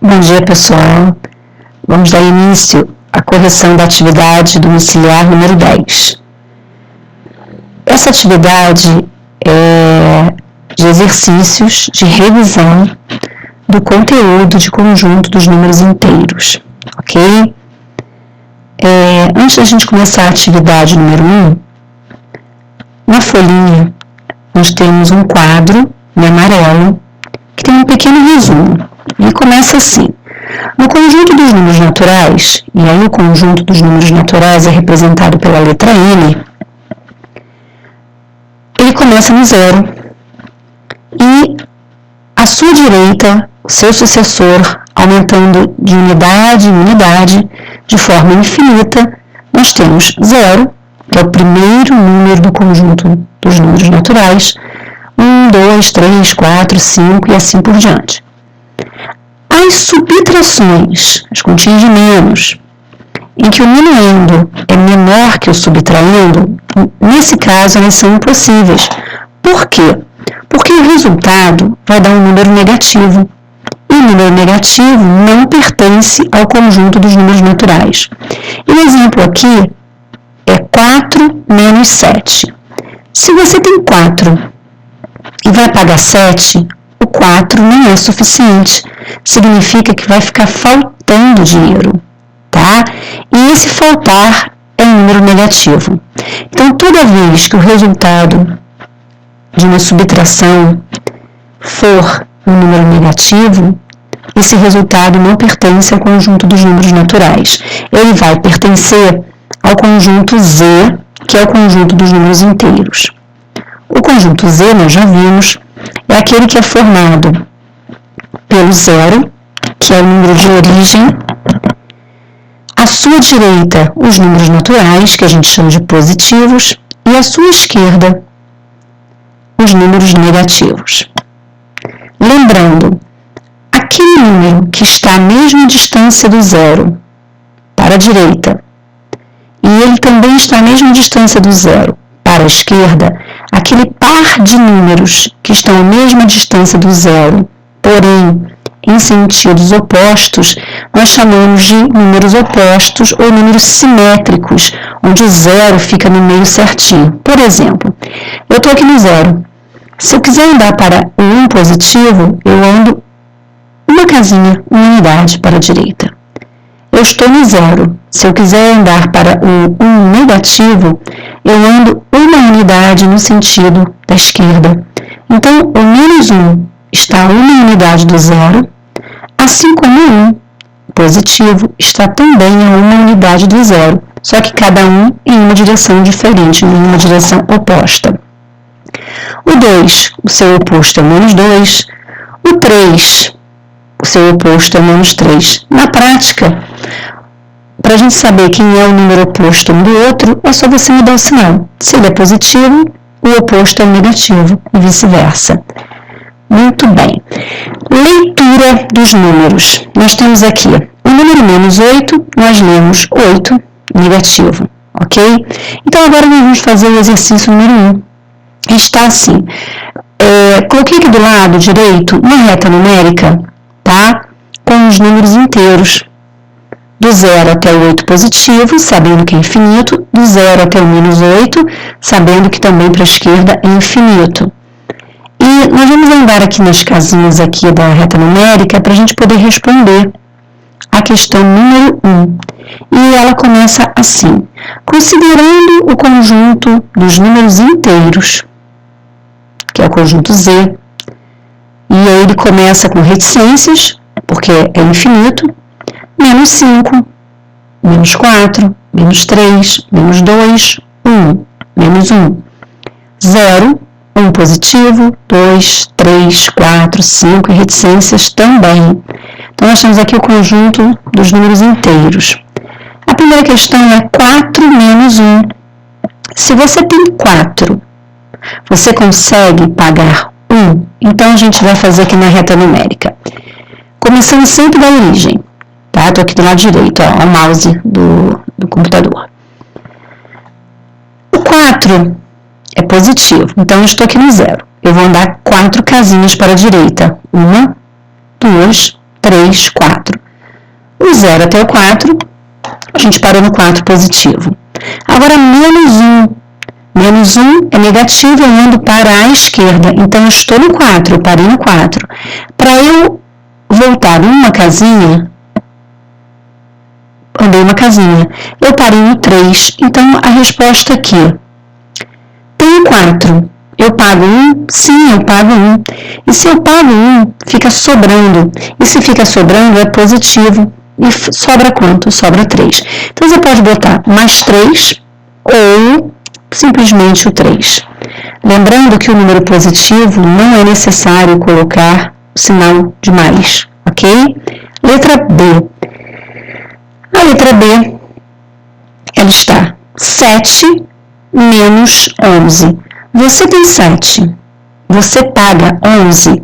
Bom dia, pessoal. Vamos dar início à correção da atividade domiciliar número 10. Essa atividade é de exercícios de revisão do conteúdo de conjunto dos números inteiros, ok? Antes da gente começar a atividade número 1, na folhinha nós temos um quadro em amarelo que tem um pequeno resumo. E começa assim: no conjunto dos números naturais, e aí o conjunto dos números naturais é representado pela letra N, ele começa no zero. E à sua direita, o seu sucessor, aumentando de unidade em unidade, de forma infinita, nós temos zero, que é o primeiro número do conjunto dos números naturais, 1, 2, 3, 4, 5 e assim por diante. As subtrações, as continhas de menos, em que o minuendo é menor que o subtraindo, nesse caso elas são impossíveis. Por quê? Porque o resultado vai dar um número negativo. E o número negativo não pertence ao conjunto dos números naturais. E o exemplo aqui é 4 menos 7. Se você tem 4 e vai pagar 7, o 4 não é suficiente. Significa que vai ficar faltando dinheiro, tá? E esse faltar é um número negativo. Então, toda vez que o resultado de uma subtração for um número negativo, esse resultado não pertence ao conjunto dos números naturais. Ele vai pertencer ao conjunto Z, que é o conjunto dos números inteiros. O conjunto Z, nós já vimos, é aquele que é formado pelo zero, que é o número de origem, à sua direita os números naturais, que a gente chama de positivos, e à sua esquerda os números negativos. Lembrando, aquele número que está à mesma distância do zero para a direita, e ele também está à mesma distância do zero para a esquerda, aquele par de números que estão à mesma distância do zero, porém em sentidos opostos, nós chamamos de números opostos ou números simétricos, onde o zero fica no meio certinho. Por exemplo, eu estou aqui no zero. Se eu quiser andar para o 1 positivo, eu ando uma casinha, uma unidade para a direita. Eu estou no zero. Se eu quiser andar para o 1 negativo, eu ando uma unidade no sentido da esquerda. Então, o menos 1 está a uma unidade do zero, assim como o 1 positivo está também a uma unidade do zero, só que cada um em uma direção diferente, em uma direção oposta. O 2, o seu oposto é menos 2. O 3, o seu oposto é menos 3. Na prática, para a gente saber quem é o número oposto um do outro, é só você mudar o sinal. Se ele é positivo, o oposto é negativo e vice-versa. Muito bem. Leitura dos números. Nós temos aqui o número menos 8, nós lemos 8, negativo, ok? Então, agora nós vamos fazer o exercício número 1. Está assim. Coloquei aqui do lado direito uma reta numérica, tá? Com os números inteiros. Do 0 até o 8 positivo, sabendo que é infinito. Do 0 até o menos 8, sabendo que também para a esquerda é infinito. E nós vamos andar aqui nas casinhas aqui da reta numérica para a gente poder responder a questão número 1. E ela começa assim: considerando o conjunto dos números inteiros, que é o conjunto Z, e aí ele começa com reticências, porque é infinito, menos 5, menos 4, menos 3, menos 2, 1, menos 1, 0, 1 positivo, 2, 3, 4, 5 e reticências também. Então, nós temos aqui o conjunto dos números inteiros. A primeira questão é 4 menos 1. Se você tem 4, você consegue pagar 1? Então, a gente vai fazer aqui na reta numérica. Começando sempre da origem. Tá? Estou aqui do lado direito, ó, o mouse do computador. O 4 é positivo, então eu estou aqui no 0. Eu vou andar 4 casinhas para a direita. 1, 2, 3, 4. O 0 até o 4, a gente parou no 4 positivo. Agora, menos 1. Menos 1 é negativo, eu ando para a esquerda. Então, eu estou no 4, eu parei no 4. Para eu voltar uma casinha, andei uma casinha. Eu parei no 3. Então, a resposta aqui. Tenho 4. Eu pago 1? Sim, eu pago 1. E se eu pago 1, fica sobrando. E se fica sobrando, é positivo. E sobra quanto? Sobra 3. Então, você pode botar mais 3 ou simplesmente o 3. Lembrando que o número positivo não é necessário colocar o sinal de mais, ok? Letra B. A letra B, ela está 7 menos 11. Você tem 7, você paga 11.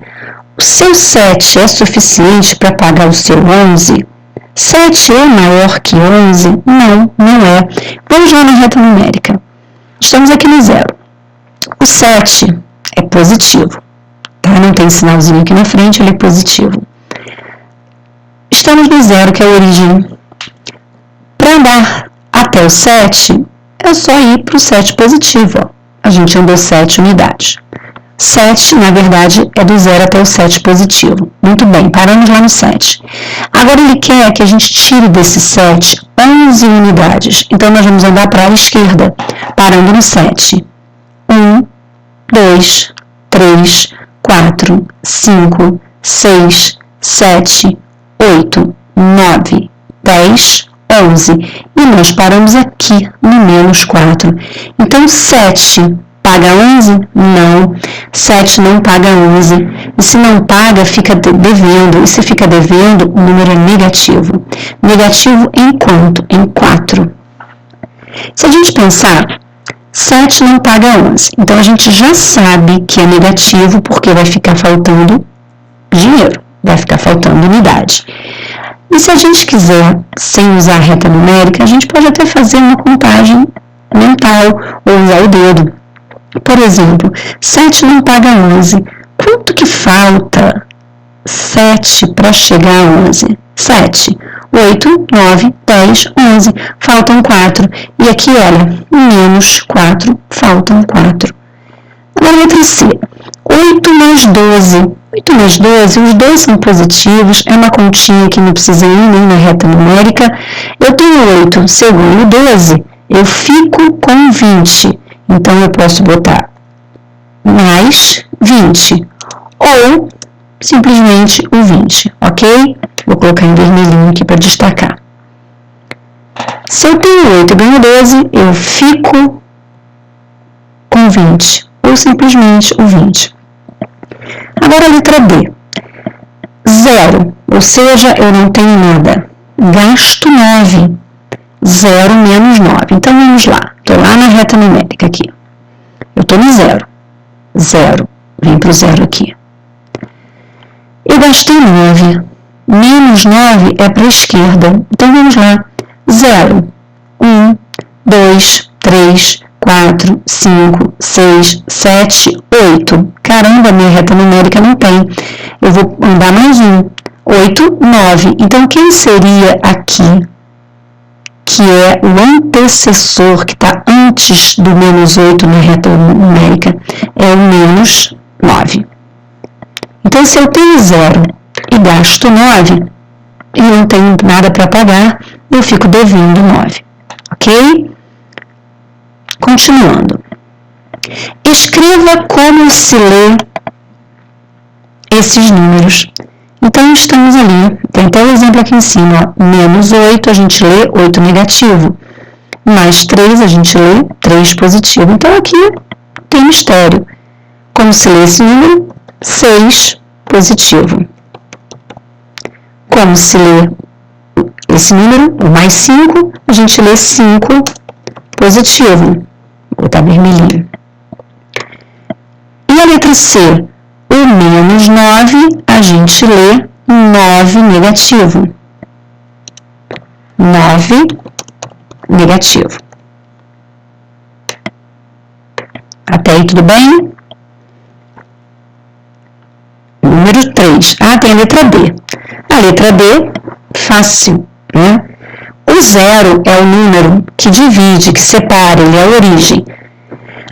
O seu 7 é suficiente para pagar o seu 11? 7 é maior que 11? Não, não é. Vamos lá na reta numérica. Estamos aqui no 0. O 7 é positivo. Tá? Não tem sinalzinho aqui na frente, ele é positivo. Estamos no 0, que é a origem. Para andar até o 7, é só ir para o 7 positivo. Ó. A gente andou 7 unidades. 7, na verdade, é do 0 até o 7 positivo. Muito bem, paramos lá no 7. Agora ele quer que a gente tire desse 7 11 unidades. Então, nós vamos andar para a esquerda, parando no 7. 1, 2, 3, 4, 5, 6, 7, 8, 9, 10, 11. E nós paramos aqui no menos 4. Então, 7 paga 11? Não. 7 não paga 11. E se não paga, fica devendo. E se fica devendo, o número é negativo. Negativo em quanto? Em 4. Se a gente pensar, 7 não paga 11. Então, a gente já sabe que é negativo porque vai ficar faltando dinheiro. Vai ficar faltando unidade. E se a gente quiser, sem usar a reta numérica, a gente pode até fazer uma contagem mental ou usar o dedo. Por exemplo, 7 não paga 11. Quanto que falta 7 para chegar a 11? 7, 8, 9, 10, 11. Faltam 4. E aqui, olha, menos 4, faltam 4. Agora, letra C. 8 mais 12. 8 mais 12, os dois são positivos. É uma continha que não precisa ir nem na reta numérica. Eu tenho 8, se eu ganho 12, eu fico com 20. Então, eu posso botar mais 20 ou simplesmente o 20, ok? Vou colocar em vermelhinho aqui para destacar. Se eu tenho 8 e ganho 12, eu fico com 20 ou simplesmente o 20. Agora a letra B. 0, ou seja, eu não tenho nada. Gasto 9. 0 menos 9. Então, vamos lá. Estou lá na reta numérica aqui. Eu estou no 0. 0. Vem para o 0 aqui. Eu gastei 9. Menos 9 é para a esquerda. Então, vamos lá. 0. 1, 2, 3, 4, 5, 6, 7, 8. Caramba, minha reta numérica não tem. Eu vou andar mais 1. 8, 9. Então, quem seria aqui? Que é o antecessor, que está antes do menos 8 na reta numérica, é o menos 9. Então, se eu tenho 0 e gasto 9, e não tenho nada para pagar, eu fico devendo 9. Ok? Continuando. Escreva como se lê esses números. Então, estamos ali, tem até o exemplo aqui em cima, ó, menos 8, a gente lê 8 negativo, mais 3, a gente lê 3 positivo. Então, aqui tem mistério. Como se lê esse número? 6 positivo. Como se lê esse número? O mais 5, a gente lê 5 positivo. Vou botar vermelhinho. E a letra C? O menos 9, a gente lê 9 negativo. 9 negativo. Até aí tudo bem? Número do 3. Tem a letra D. A letra D, fácil, né? O 0 é o número que divide, que separa, ele é a origem.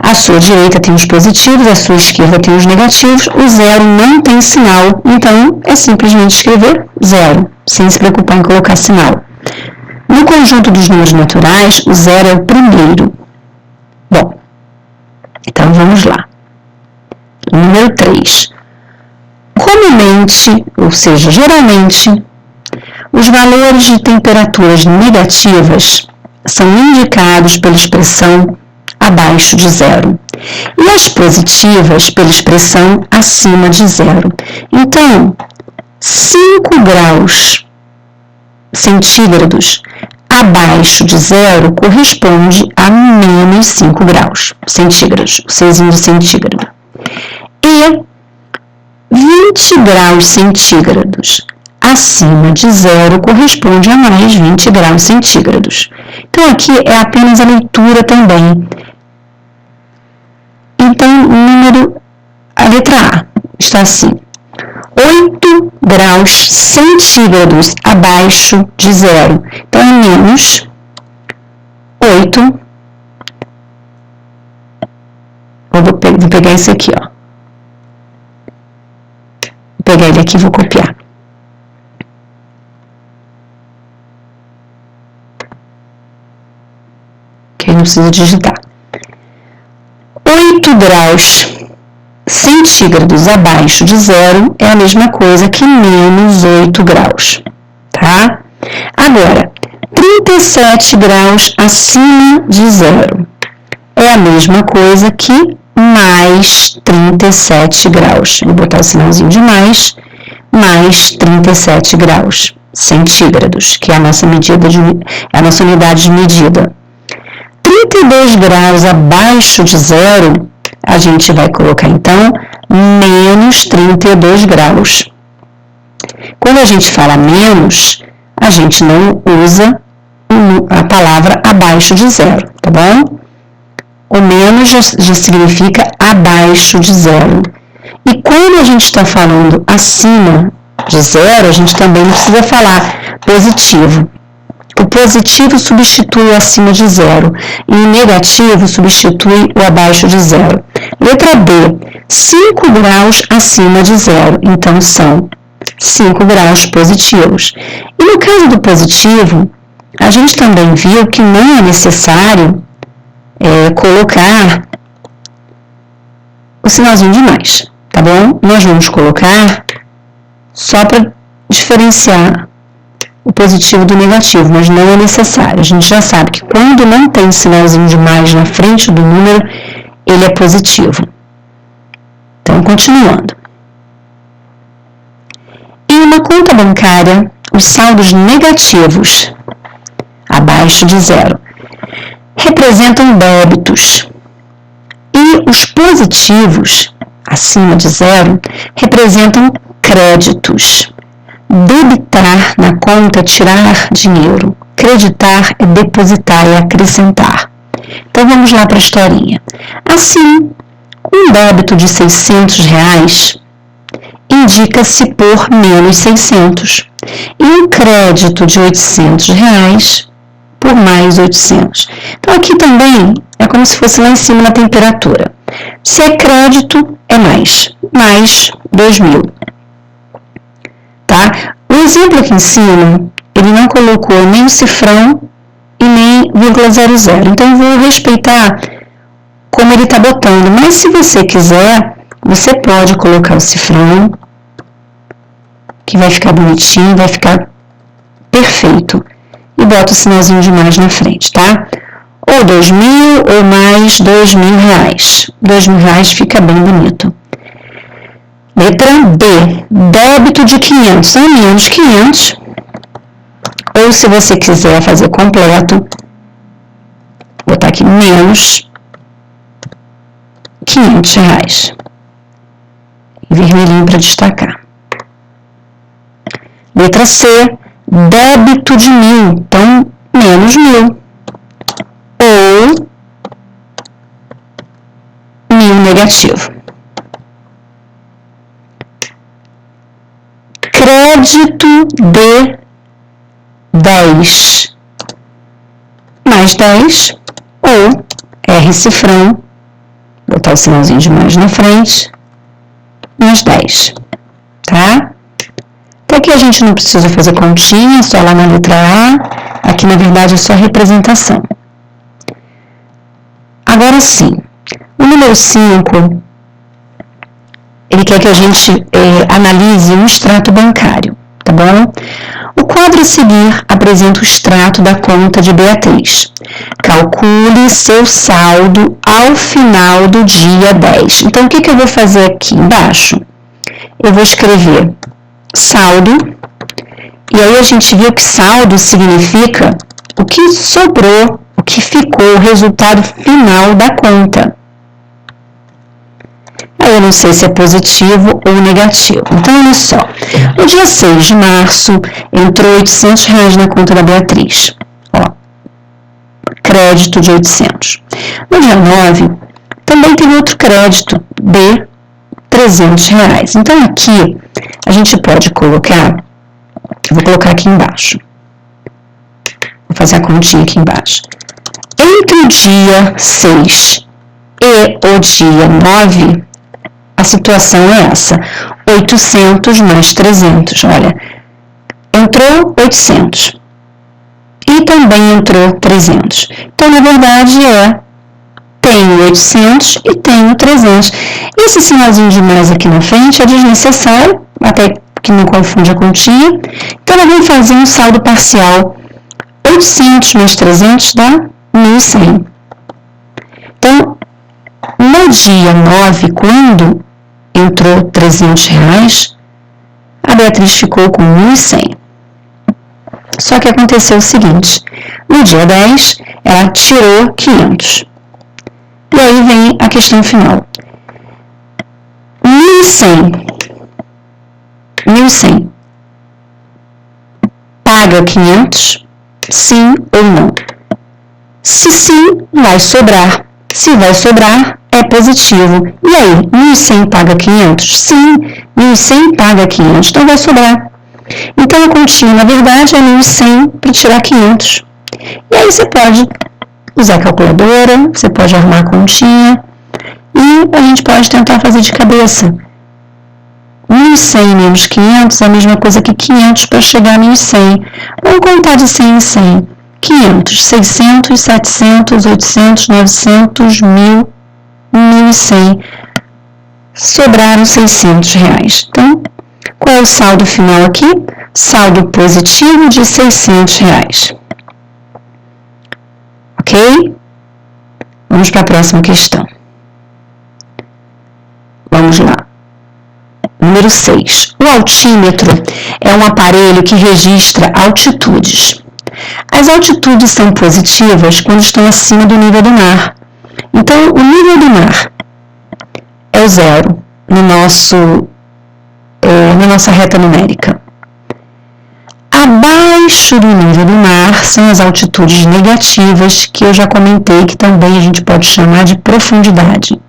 À sua direita tem os positivos, à sua esquerda tem os negativos. O 0 não tem sinal, então é simplesmente escrever 0, sem se preocupar em colocar sinal. No conjunto dos números naturais, o 0 é o primeiro. Bom, então vamos lá. Número 3. Comumente, ou seja, geralmente, os valores de temperaturas negativas são indicados pela expressão abaixo de 0 e as positivas pela expressão acima de 0. Então, 5 graus centígrados abaixo de 0 corresponde a menos 5 graus centígrados, o Czinho de centígrado. E 20 graus centígrados acima de 0 corresponde a mais 20 graus centígrados. Então, aqui é apenas a leitura também. Então, a letra A está assim: 8 graus centígrados abaixo de 0. Então, é menos 8. Vou pegar esse aqui, ó. Vou pegar ele aqui e vou copiar. Que não precisa digitar. 8 graus centígrados abaixo de 0 é a mesma coisa que menos 8 graus, tá? Agora, 37 graus acima de 0 é a mesma coisa que mais 37 graus. Vou botar o sinalzinho de mais 37 graus centígrados, que é a nossa medida a nossa unidade de medida. 32 graus abaixo de 0, a gente vai colocar, então, menos 32 graus. Quando a gente fala menos, a gente não usa a palavra abaixo de 0, tá bom? O menos já significa abaixo de 0. E quando a gente está falando acima de 0, a gente também não precisa falar positivo. O positivo substitui o acima de 0 e o negativo substitui o abaixo de 0. Letra B, 5 graus acima de 0, então são 5 graus positivos. E no caso do positivo, a gente também viu que não é necessário colocar o sinalzinho de mais, tá bom? Nós vamos colocar só para diferenciar o positivo do negativo, mas não é necessário. A gente já sabe que quando não tem sinalzinho de mais na frente do número, ele é positivo. Então, continuando. Em uma conta bancária, os saldos negativos, abaixo de 0, representam débitos. E os positivos, acima de 0, representam créditos. Debitar na conta é tirar dinheiro. Creditar é depositar e acrescentar. Então, vamos lá para a historinha. Assim, um débito de R$600 indica-se por menos 600 e um crédito de R$800 por mais 800. Então, aqui também é como se fosse lá em cima na temperatura. Se é crédito, é mais 2.000. Tá? O exemplo aqui em cima, ele não colocou nem o cifrão e nem vírgula 00. Então, eu vou respeitar como ele está botando. Mas, se você quiser, você pode colocar o cifrão, que vai ficar bonitinho, vai ficar perfeito. E bota o sinalzinho de mais na frente, tá? Ou 2.000 ou mais R$2.000. R$2.000 fica bem bonito. Letra B, débito de 500 a menos 500. Ou se você quiser fazer completo, botar aqui menos R$500. E vermelhinho para destacar. Letra C, débito de 1.000, então menos 1.000. Ou 1.000 negativo. crédito de 10 mais 10, ou R cifrão, botar o sinalzinho de mais na frente, mais 10, tá? Até aqui a gente não precisa fazer continha, só lá na letra A, aqui na verdade é só representação. Agora sim, o número 5, ele quer que a gente analise um extrato bancário, tá bom? O quadro a seguir apresenta o extrato da conta de Beatriz. Calcule seu saldo ao final do dia 10. Então, o que eu vou fazer aqui embaixo? Eu vou escrever saldo, e aí a gente viu que saldo significa o que sobrou, o que ficou, o resultado final da conta. Aí eu não sei se é positivo ou negativo. Então, olha só. No dia 6 de março, entrou R$800 na conta da Beatriz. Ó, crédito de 800. No dia 9, também teve outro crédito de R$300. Então, aqui, a gente pode colocar, eu vou colocar aqui embaixo. Vou fazer a continha aqui embaixo. Entre o dia 6 e o dia 9, a situação é essa, 800 mais 300, olha, entrou 800 e também entrou 300. Então, na verdade, tenho 800 e tenho 300. Esse sinalzinho de mais aqui na frente é desnecessário, até que não confunde a continha. Então, nós vamos fazer um saldo parcial. 800 mais 300 dá 1.100. Então, no dia 9, quando entrou R$300, a Beatriz ficou com 1.100. Só que aconteceu o seguinte, no dia 10, ela tirou 500. E aí vem a questão final. 1.100 paga 500? Sim ou não? Se sim, vai sobrar. Se vai sobrar, é positivo. E aí, 1.100 paga 500? Sim, 1.100 paga 500, então vai sobrar. Então, a continha, na verdade, é 1.100 para tirar 500. E aí, você pode usar a calculadora, você pode arrumar a continha, e a gente pode tentar fazer de cabeça. 1.100 menos 500 é a mesma coisa que 500 para chegar a 1.100. Vamos contar de 100 em 100. 500, 600, 700, 800, 900, 1.000, 1.100. Sobraram R$600. Então, qual é o saldo final aqui? Saldo positivo de R$600. Ok? Vamos para a próxima questão. Vamos lá. Número 6. O altímetro é um aparelho que registra altitudes. As altitudes são positivas quando estão acima do nível do mar. Então, o nível do mar é o 0 na nossa reta numérica. Abaixo do nível do mar são as altitudes negativas, que eu já comentei que também a gente pode chamar de profundidade.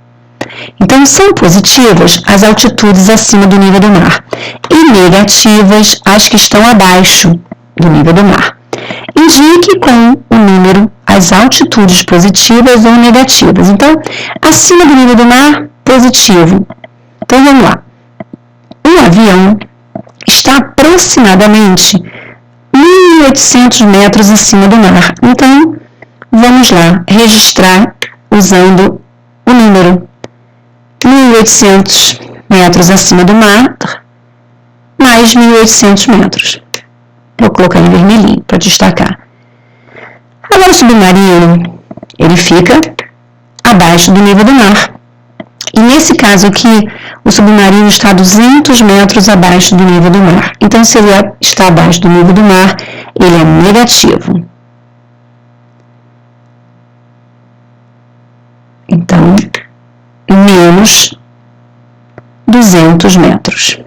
Então, são positivas as altitudes acima do nível do mar e negativas as que estão abaixo do nível do mar. Indique com o número as altitudes positivas ou negativas. Então, acima do nível do mar, positivo. Então, vamos lá. Um avião está aproximadamente 1.800 metros acima do mar. Então, vamos lá registrar usando o número 1.800 metros acima do mar, mais 1.800 metros. Vou colocar em vermelhinho para destacar. Agora o submarino, ele fica abaixo do nível do mar. E nesse caso aqui, o submarino está 200 metros abaixo do nível do mar. Então, se ele está abaixo do nível do mar, ele é negativo. Então, menos 200 metros.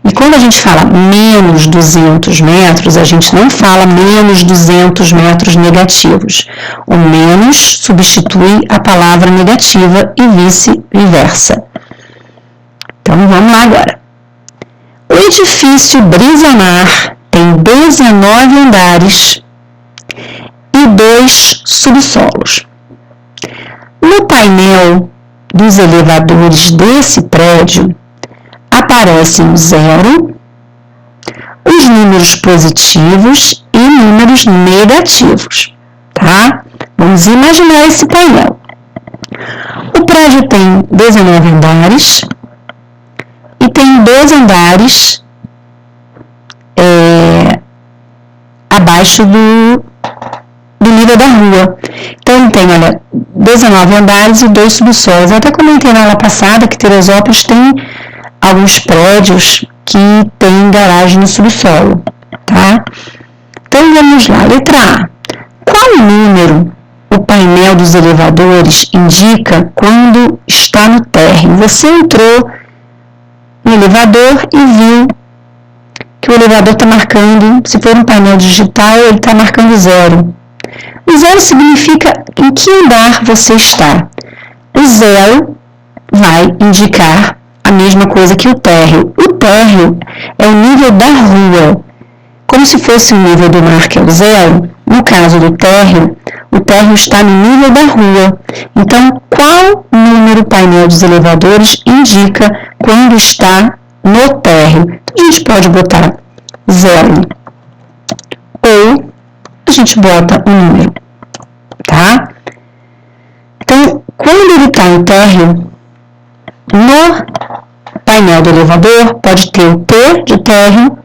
E quando a gente fala menos 200 metros, a gente não fala menos 200 metros negativos. O menos substitui a palavra negativa e vice-versa. Então, vamos lá agora. edifício Brisamar tem 19 andares e 2 subsolos. No painel dos elevadores desse prédio aparecem o 0, os números positivos e números negativos, tá? Vamos imaginar esse painel. O prédio tem 19 andares e tem 2 andares abaixo do nível da rua. Então, tem, olha, 19 andares e 2 subsolos. Eu até comentei na aula passada que Teresópolis tem alguns prédios que tem garagem no subsolo, tá? Então, vamos lá. Letra A. Qual número o painel dos elevadores indica quando está no térreo? Você entrou no elevador e viu que o elevador está marcando, se for um painel digital, ele está marcando 0. O 0 significa em que andar você está. O 0 vai indicar a mesma coisa que o térreo. O térreo é o nível da rua. Como se fosse o nível do mar, que é o 0, no caso do térreo, o térreo está no nível da rua. Então, qual número o painel dos elevadores indica quando está no térreo? A gente pode botar 0 ou a gente bota um número, tá? Então, quando ele está no térreo, no painel do elevador pode ter o T de térreo,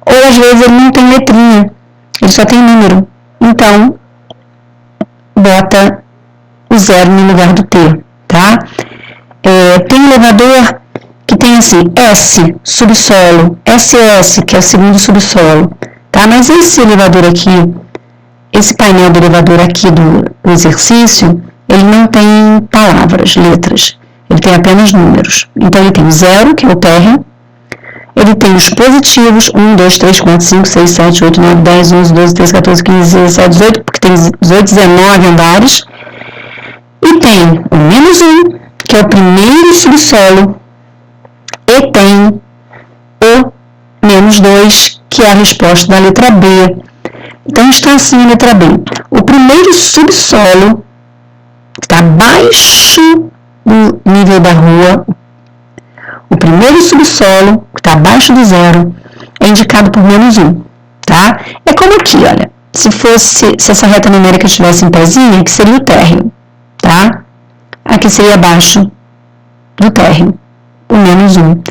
ou às vezes ele não tem letrinha, ele só tem número. Então, bota o 0 no lugar do T, tá? Tem um elevador que tem assim, S, subsolo, SS, que é o segundo subsolo, tá? Mas esse elevador aqui, esse painel do elevador aqui do exercício, ele não tem palavras, letras, ele tem apenas números. Então, ele tem 0, que é o térreo, ele tem os positivos, 1, 2, 3, 4, 5, 6, 7, 8, 9, 10, 11, 12, 13, 14, 15, 17, 18, porque tem 18, 19 andares. E tem o menos 1, que é o primeiro subsolo, e tem o menos 2, que é a resposta da letra B. Então, está assim a letra B. O primeiro subsolo, que está abaixo do nível da rua, o primeiro subsolo, que está abaixo do 0, é indicado por menos 1, tá? É como aqui, olha, se essa reta numérica estivesse em pezinha, que seria o térreo, tá? Aqui seria abaixo do térreo, o menos 1.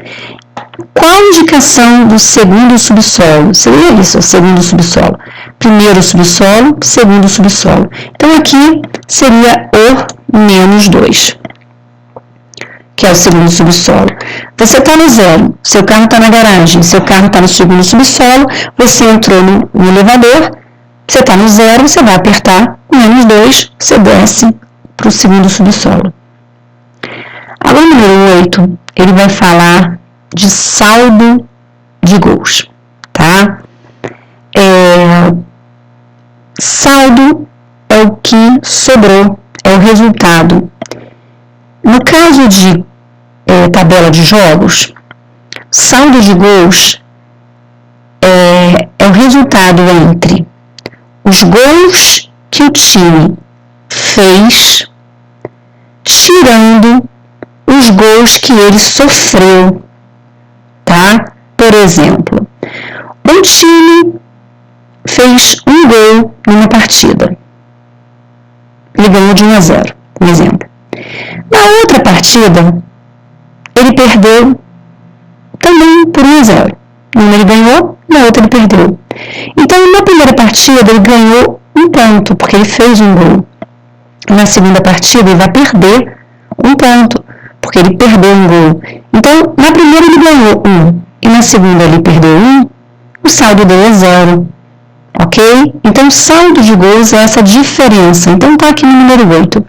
Qual a indicação do segundo subsolo? Seria isso, o segundo subsolo. Primeiro subsolo, segundo subsolo. Então, aqui seria o menos 2. Que é o segundo subsolo. Você está no 0, seu carro está na garagem, seu carro está no segundo subsolo, você entrou no elevador, você está no 0, você vai apertar o menos 2, você desce para o segundo subsolo. Agora, o número 8, ele vai falar de saldo de gols, tá? Saldo é o que sobrou, é o resultado. No caso de tabela de jogos, saldo de gols é o resultado entre os gols que o time fez, tirando os gols que ele sofreu, tá? Por exemplo, um time fez um gol numa partida. Ele ganhou de 1 a 0, por exemplo. Na outra partida, ele perdeu também por 1 a 0. Numa ele ganhou, na outra ele perdeu. Então, na primeira partida, ele ganhou 1 ponto, porque ele fez um gol. Na segunda partida, ele vai perder 1 ponto, porque ele perdeu um gol. Então, na primeira ele ganhou 1, e na segunda ele perdeu 1, o saldo dele é 0. Ok? Então, saldo de gols é essa diferença. Então, está aqui no número 8.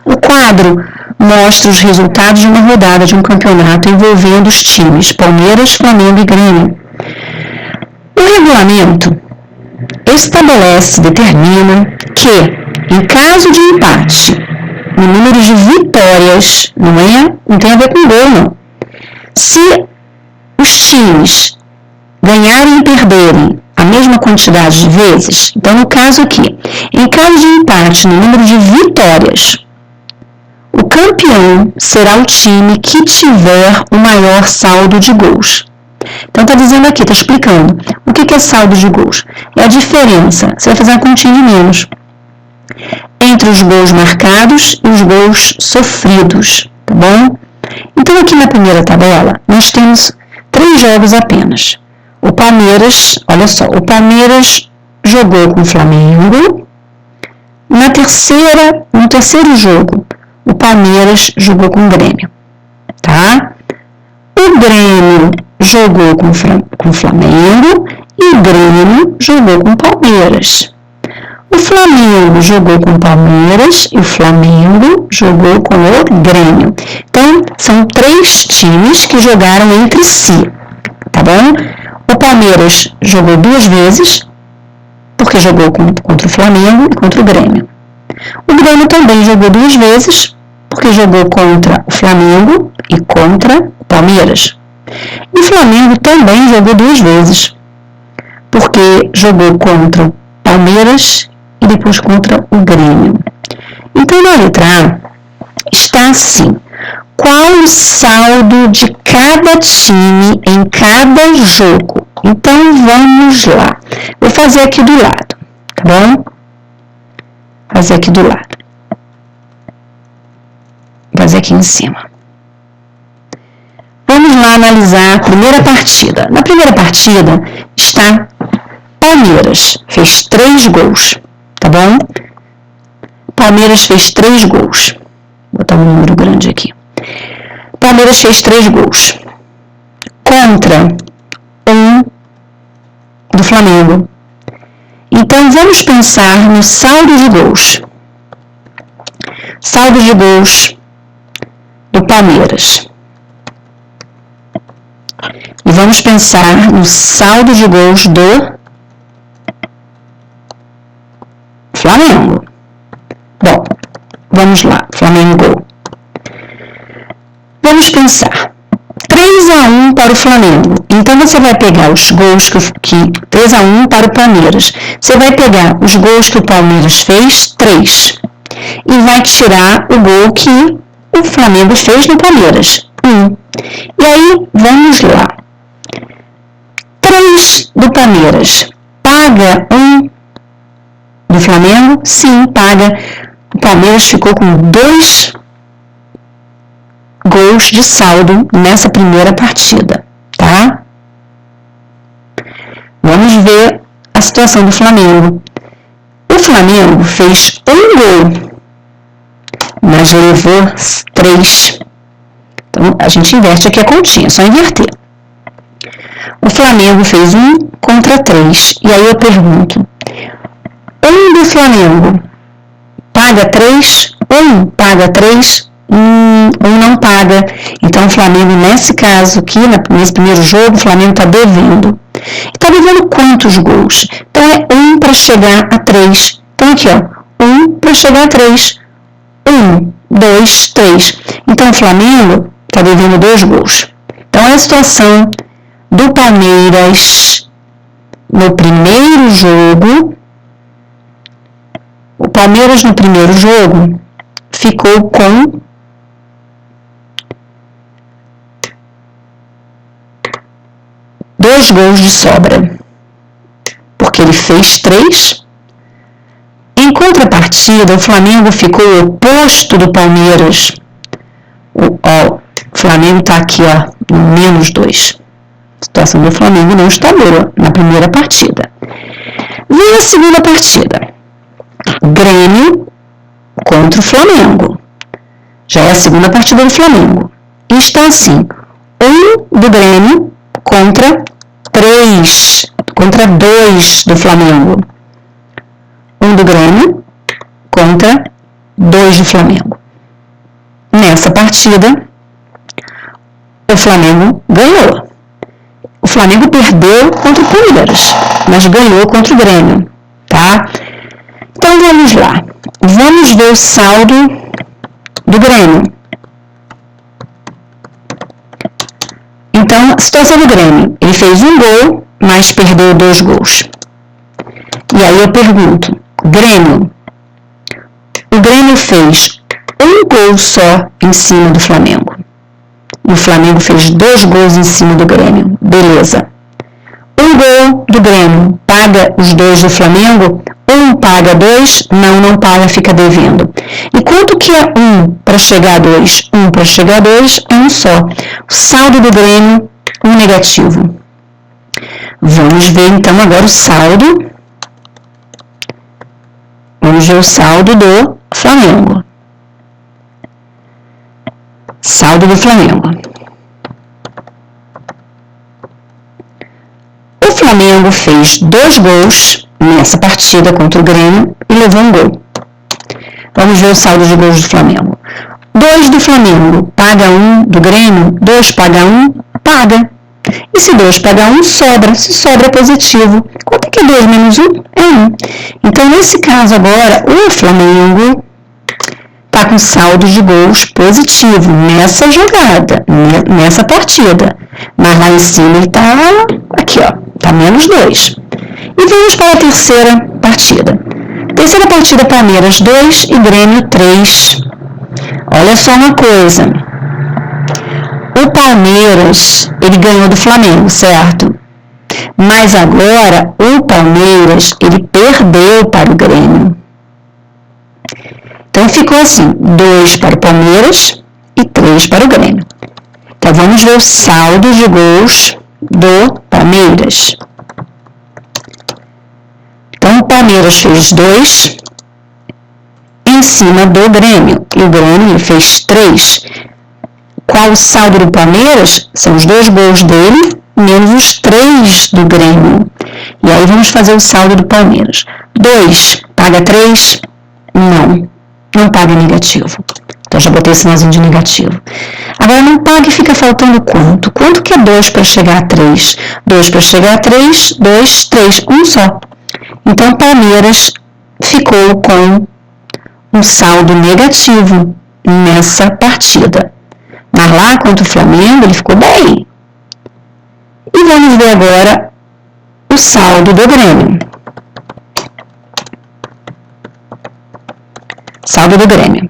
O quadro mostra os resultados de uma rodada de um campeonato envolvendo os times Palmeiras, Flamengo e Grêmio. O regulamento determina que, em caso de empate, o número de vitórias não tem a ver com gol, não. Se os times ganharem e perderem a mesma quantidade de vezes, então no caso aqui, em caso de empate no número de vitórias, o campeão será o time que tiver o maior saldo de gols. Então está dizendo aqui, está explicando. O que é saldo de gols? É a diferença, você vai fazer uma continha de menos, entre os gols marcados e os gols sofridos, tá bom? Então aqui na primeira tabela, nós temos 3 jogos apenas. O Palmeiras, olha só, o Palmeiras jogou com o Flamengo. No terceiro jogo, o Palmeiras jogou com o Grêmio, tá? O Grêmio jogou com o Flamengo e o Grêmio jogou com o Palmeiras. O Flamengo jogou com o Palmeiras e o Flamengo jogou com o Grêmio. Então, são 3 times que jogaram entre si, tá bom? O Palmeiras jogou 2 vezes, porque jogou contra o Flamengo e contra o Grêmio. O Grêmio também jogou 2 vezes, porque jogou contra o Flamengo e contra o Palmeiras. E o Flamengo também jogou 2 vezes, porque jogou contra o Palmeiras e depois contra o Grêmio. Então, na letra A, está assim: qual o saldo de cada time em cada jogo? Então, vamos lá. Vou fazer aqui do lado, tá bom? Fazer aqui do lado. Vou fazer aqui em cima. Vamos lá analisar a primeira partida. Na primeira partida está Palmeiras, fez 3 gols, tá bom? Palmeiras fez 3 gols. Vou botar um número grande aqui. Palmeiras fez 3 gols contra um do Flamengo. Então, vamos pensar no saldo de gols. Saldo de gols do Palmeiras. E vamos pensar no saldo de gols do Flamengo. Bom, vamos lá, Flamengo. Vamos pensar. 3-1 para o Flamengo. Então, você vai pegar os gols que 3-1 para o Palmeiras. Você vai pegar os gols que o Palmeiras fez, 3. E vai tirar o gol que o Flamengo fez no Palmeiras, 1. E aí, vamos lá. 3 do Palmeiras paga 1 do Flamengo? Sim, paga. O Palmeiras ficou com 2 gols de saldo nessa primeira partida, tá? Vamos ver a situação do Flamengo. O Flamengo fez 1 gol, mas levou 3. Então, a gente inverte aqui a continha, só inverter. O Flamengo fez 1 contra 3. E aí eu pergunto, 1 do Flamengo paga 3? 1 paga 3? 1 não paga. Então, o Flamengo, nesse caso aqui, nesse primeiro jogo, o Flamengo está devendo. Está devendo quantos gols? Então, é 1 para chegar a 3. Então, aqui, ó, 1 para chegar a 3. 1, 2, 3. Então, o Flamengo está devendo 2 gols. Então, é a situação do Palmeiras no primeiro jogo. O Palmeiras no primeiro jogo ficou com 2 gols de sobra, porque ele fez 3. Em contrapartida, o Flamengo ficou o oposto do Palmeiras. O Flamengo está aqui, ó, no -2. A situação do Flamengo não está boa na primeira partida. Vem a segunda partida. Grêmio contra o Flamengo. Já é a segunda partida do Flamengo. E está assim: 1 do Grêmio contra 2 do Flamengo. 1 do Grêmio contra 2 do Flamengo. Nessa partida, o Flamengo ganhou. O Flamengo perdeu contra o Palmeiras, mas ganhou contra o Grêmio, tá? Então, vamos lá. Vamos ver o saldo do Grêmio. Então, a situação do Grêmio. Ele fez 1 gol, mas perdeu 2 gols. E aí eu pergunto, Grêmio, o Grêmio fez um gol só em cima do Flamengo. E o Flamengo fez 2 gols em cima do Grêmio. Beleza. Um gol do Grêmio paga os 2 do Flamengo? Um paga 2? Não paga, fica devendo. E quanto que é 1 para chegar a 2? 1 para chegar a 2 é 1 só. O saldo do Grêmio, 1 negativo. Vamos ver então agora o saldo. Vamos ver o saldo do Flamengo. Saldo do Flamengo. O Flamengo fez 2 gols nessa partida contra o Grêmio e levou 1 gol. Vamos ver o saldo de gols do Flamengo. 2 do Flamengo paga 1 do Grêmio, 2 paga 1, paga. E se 2 paga 1, sobra. Se sobra, é positivo. Quanto é que é 2 menos 1? É 1. Então, nesse caso agora, o Flamengo está com saldo de gols positivo nessa jogada, nessa partida. Mas lá em cima ele está aqui, ó, está menos 2. E vamos para a terceira partida. Terceira partida, Palmeiras 2 e Grêmio 3. Olha só uma coisa. O Palmeiras, ele ganhou do Flamengo, certo? Mas agora, o Palmeiras, ele perdeu para o Grêmio. Então, ficou assim, 2 para o Palmeiras e 3 para o Grêmio. Então, vamos ver o saldo de gols do Palmeiras. Então, o Palmeiras fez 2 em cima do Grêmio. E o Grêmio fez 3. Qual o saldo do Palmeiras? São os 2 gols dele, menos os 3 do Grêmio. E aí vamos fazer o saldo do Palmeiras. 2 paga 3? Não paga negativo. Então já botei esse sinalzinho de negativo. Agora não paga e fica faltando quanto? Quanto que é 2 para chegar a 3? 2 para chegar a 3, 2, 3, 1 só. Então o Palmeiras ficou com um saldo negativo nessa partida. Mas lá contra o Flamengo ele ficou bem. E vamos ver agora o saldo do Grêmio. Saldo do Grêmio.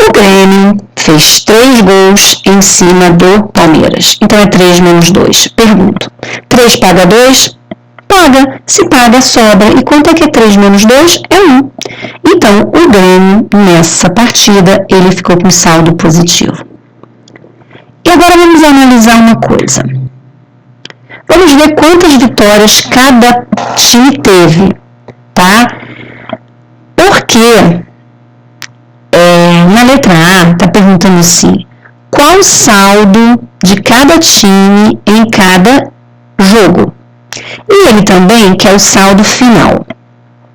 O Grêmio fez 3 gols em cima do Palmeiras. Então é 3 menos 2. Pergunto, 3 paga 2? Paga. Se paga, sobra. E quanto é que é 3 menos 2? É 1. Então, o Grêmio, nessa partida, ele ficou com saldo positivo. E agora vamos analisar uma coisa. Vamos ver quantas vitórias cada time teve, tá? Porque na letra A está perguntando assim, qual o saldo de cada time em cada jogo? E ele também quer o saldo final.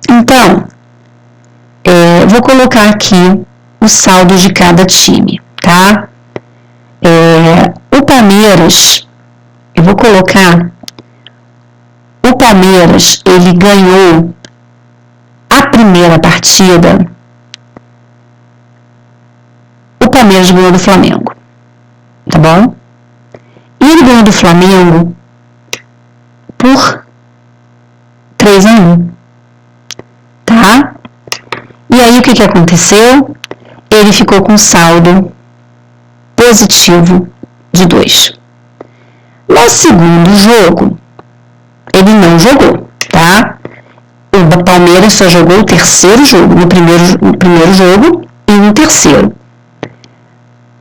Então, vou colocar aqui o saldo de cada time, tá? O Palmeiras, eu vou colocar, o Palmeiras, ele ganhou a primeira partida, o Palmeiras ganhou do Flamengo, tá bom? E ele ganhou do Flamengo por 3-1, tá? E aí o que aconteceu? Ele ficou com saldo positivo de 2. No segundo jogo, ele não jogou, tá? O Palmeiras só jogou o terceiro jogo, no primeiro jogo e no terceiro.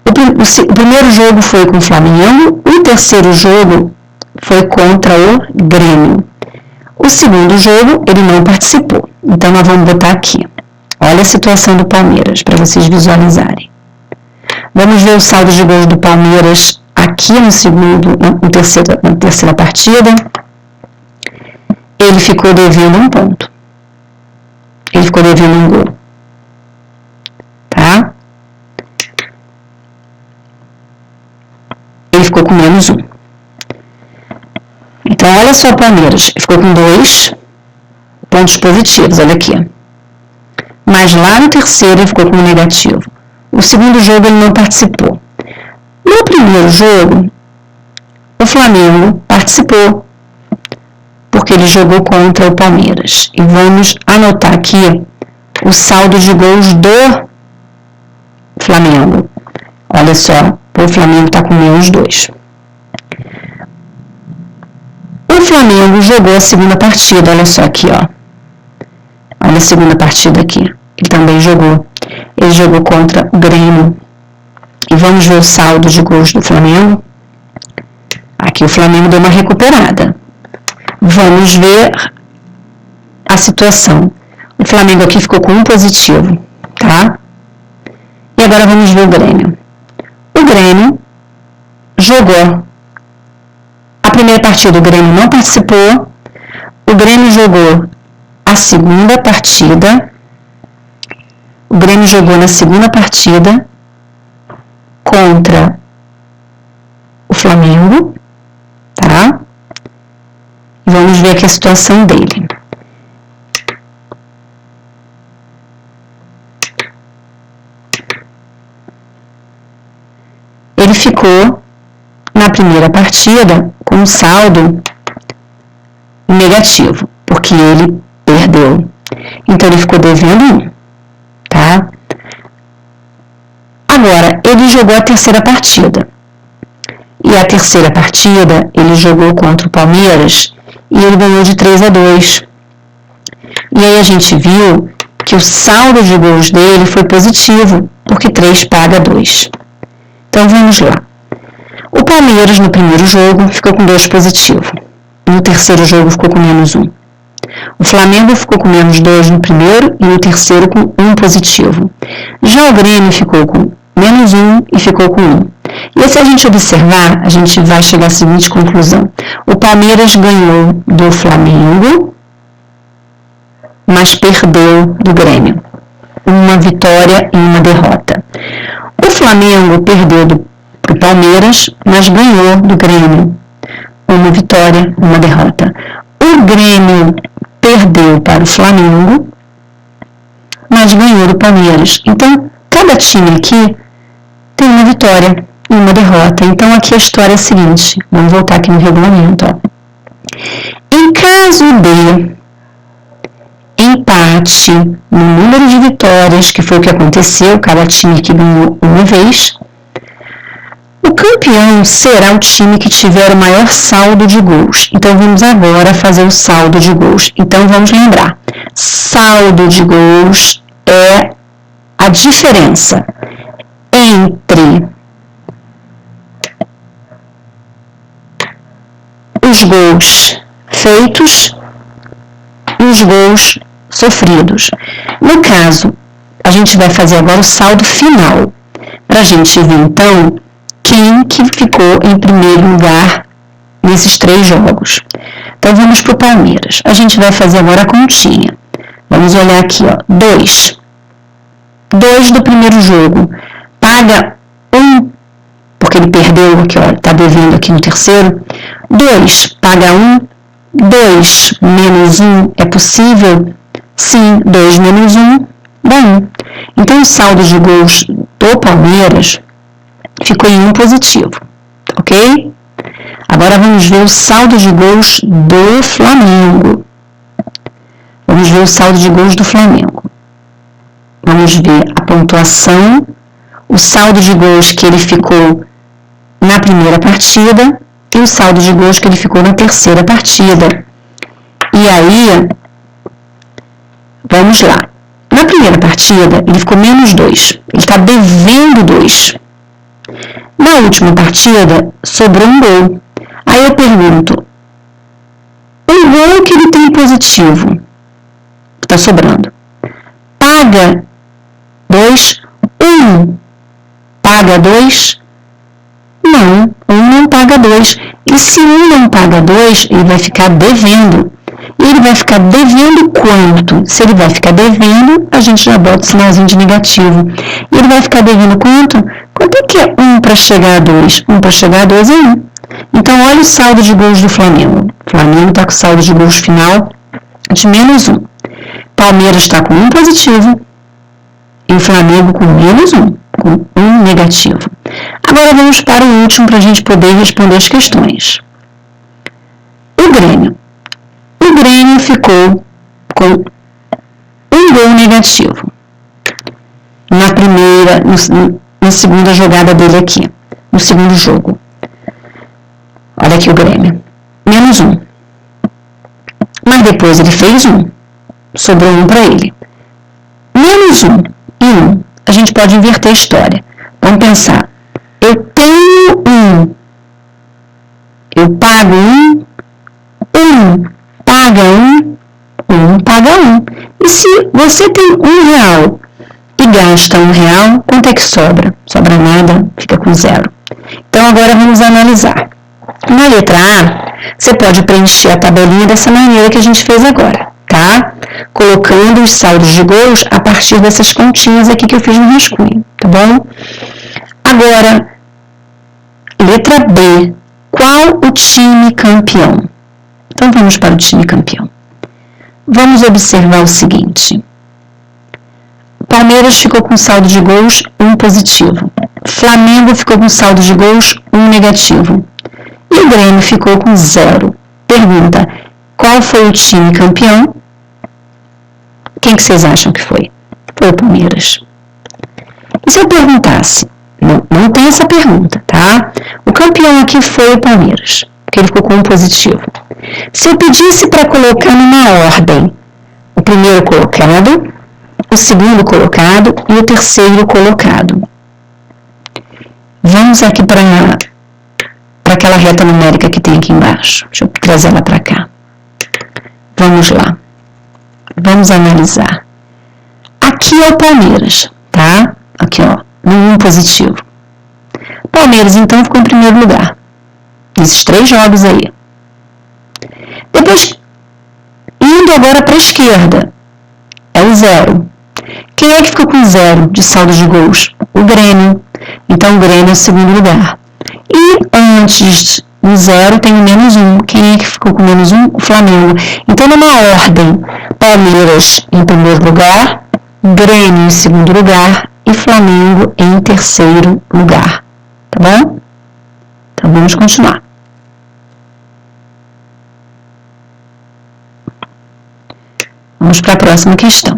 O primeiro jogo foi com o Flamengo, o terceiro jogo foi contra o Grêmio. O segundo jogo, ele não participou. Então, nós vamos botar aqui. Olha a situação do Palmeiras, para vocês visualizarem. Vamos ver o saldo de gols do Palmeiras aqui na terceira partida. Ele ficou devendo 1 ponto. Ele ficou devendo 1 gol. Tá? Ele ficou com menos 1. Então, olha só o Palmeiras. Ficou com 2 pontos positivos, olha aqui. Mas lá no terceiro ele ficou com um negativo. O segundo jogo ele não participou. No primeiro jogo, o Flamengo participou, porque ele jogou contra o Palmeiras. E vamos anotar aqui o saldo de gols do Flamengo. Olha só, o Flamengo está com -2. O Flamengo jogou a segunda partida, olha só aqui, ó. Olha a segunda partida aqui. Ele também jogou. Ele jogou contra o Grêmio. E vamos ver o saldo de gols do Flamengo. Aqui o Flamengo deu uma recuperada. Vamos ver a situação. O Flamengo aqui ficou com 1 positivo, tá? E agora vamos ver o Grêmio. O Grêmio jogou a primeira partida, o Grêmio não participou. O Grêmio jogou a segunda partida. O Grêmio jogou na segunda partida contra o Flamengo, tá? E vamos ver aqui a situação dele. Ele ficou na primeira partida com um saldo negativo, porque ele perdeu. Então ele ficou devendo 1, tá? Agora, ele jogou a terceira partida. E a terceira partida, ele jogou contra o Palmeiras e ele ganhou de 3-2. E aí a gente viu que o saldo de gols dele foi positivo, porque 3 paga 2. Então vamos lá. O Palmeiras no primeiro jogo ficou com 2 positivo. No terceiro jogo ficou com -1. O Flamengo ficou com -2 no primeiro e no terceiro com 1 positivo. Já o Grêmio ficou com -1 e ficou com 1. E se a gente observar, a gente vai chegar à seguinte conclusão. O Palmeiras ganhou do Flamengo, mas perdeu do Grêmio. Uma vitória e uma derrota. O Flamengo perdeu do Palmeiras, mas ganhou do Grêmio. Uma vitória, uma derrota. O Grêmio perdeu para o Flamengo, mas ganhou do Palmeiras. Então, cada time aqui tem uma vitória e uma derrota. Então, aqui a história é a seguinte. Vamos voltar aqui no regulamento. Ó. Em caso de empate no número de vitórias, que foi o que aconteceu, cada time aqui ganhou uma vez, o campeão será o time que tiver o maior saldo de gols. Então, vamos agora fazer o saldo de gols. Então, vamos lembrar. Saldo de gols é a diferença entre os gols feitos e os gols sofridos. No caso, a gente vai fazer agora o saldo final, para a gente ver, então, quem que ficou em primeiro lugar nesses 3 jogos. Então, vamos para o Palmeiras. A gente vai fazer agora a continha. Vamos olhar aqui, ó, 2. 2 do primeiro jogo. Paga 1, porque ele perdeu aqui, ó, está devendo aqui no terceiro. 2 paga 1. 2 menos 1 é possível? Sim, 2 menos 1 dá 1. Então, o saldo de gols do Palmeiras ficou em 1 positivo, ok? Agora vamos ver o saldo de gols do Flamengo. Vamos ver o saldo de gols do Flamengo. Vamos ver a pontuação, o saldo de gols que ele ficou na primeira partida e o saldo de gols que ele ficou na terceira partida. E aí, vamos lá. Na primeira partida, ele ficou -2. Ele está devendo 2. Na última partida, sobrou um gol. Aí eu pergunto, o gol que ele tem positivo, que está sobrando, paga 2? 1 paga 2? Não, 1 não paga 2. E se 1 não paga 2, ele vai ficar devendo. E ele vai ficar devendo quanto? Se ele vai ficar devendo, a gente já bota o sinalzinho de negativo. E ele vai ficar devendo quanto? Quanto é que é 1 para chegar a 2? 1 para chegar a 2 é 1. Então, olha o saldo de gols do Flamengo. O Flamengo está com o saldo de gols final de -1. Palmeiras está com 1 positivo e o Flamengo com -1, com 1 negativo. Agora vamos para o último para a gente poder responder as questões. O Grêmio. O Grêmio ficou com um gol negativo na segunda jogada dele aqui, no segundo jogo. Olha aqui o Grêmio. -1. Mas depois ele fez 1. Sobrou 1 para ele. -1 e 1. A gente pode inverter a história. Vamos pensar. Eu tenho 1. Eu pago 1. 1 paga 1. 1 paga 1. E se você tem R$1 e gasta R$1, quanto é que sobra? Sobra nada, fica com 0. Então agora vamos analisar. Na letra A, você pode preencher a tabelinha dessa maneira que a gente fez agora, tá? Colocando os saldos de gols a partir dessas continhas aqui que eu fiz no rascunho, tá bom? Agora, letra B, qual o time campeão? Então vamos para o time campeão. Vamos observar o seguinte. Palmeiras ficou com saldo de gols 1 positivo. Flamengo ficou com saldo de gols 1 negativo. E o Grêmio ficou com 0. Pergunta, qual foi o time campeão? Quem que vocês acham que foi? Foi o Palmeiras. E se eu perguntasse? Não tem essa pergunta, tá? O campeão aqui foi o Palmeiras, porque ele ficou com 1 positivo. Se eu pedisse para colocar numa ordem o primeiro colocado, o segundo colocado e o terceiro colocado. Vamos aqui para aquela reta numérica que tem aqui embaixo. Deixa eu trazer ela para cá. Vamos lá. Vamos analisar. Aqui é o Palmeiras, tá? Aqui, ó, no 1 positivo. Palmeiras, então, ficou em primeiro lugar. Nesses 3 jogos aí. Depois, indo agora para a esquerda, é o 0. Quem é que ficou com 0 de saldo de gols? O Grêmio. Então, o Grêmio é o segundo lugar. E antes do 0 tem o -1. Quem é que ficou com -1? O Flamengo. Então, numa ordem, Palmeiras em primeiro lugar, Grêmio em segundo lugar e Flamengo em terceiro lugar. Tá bom? Então, vamos continuar. Vamos para a próxima questão.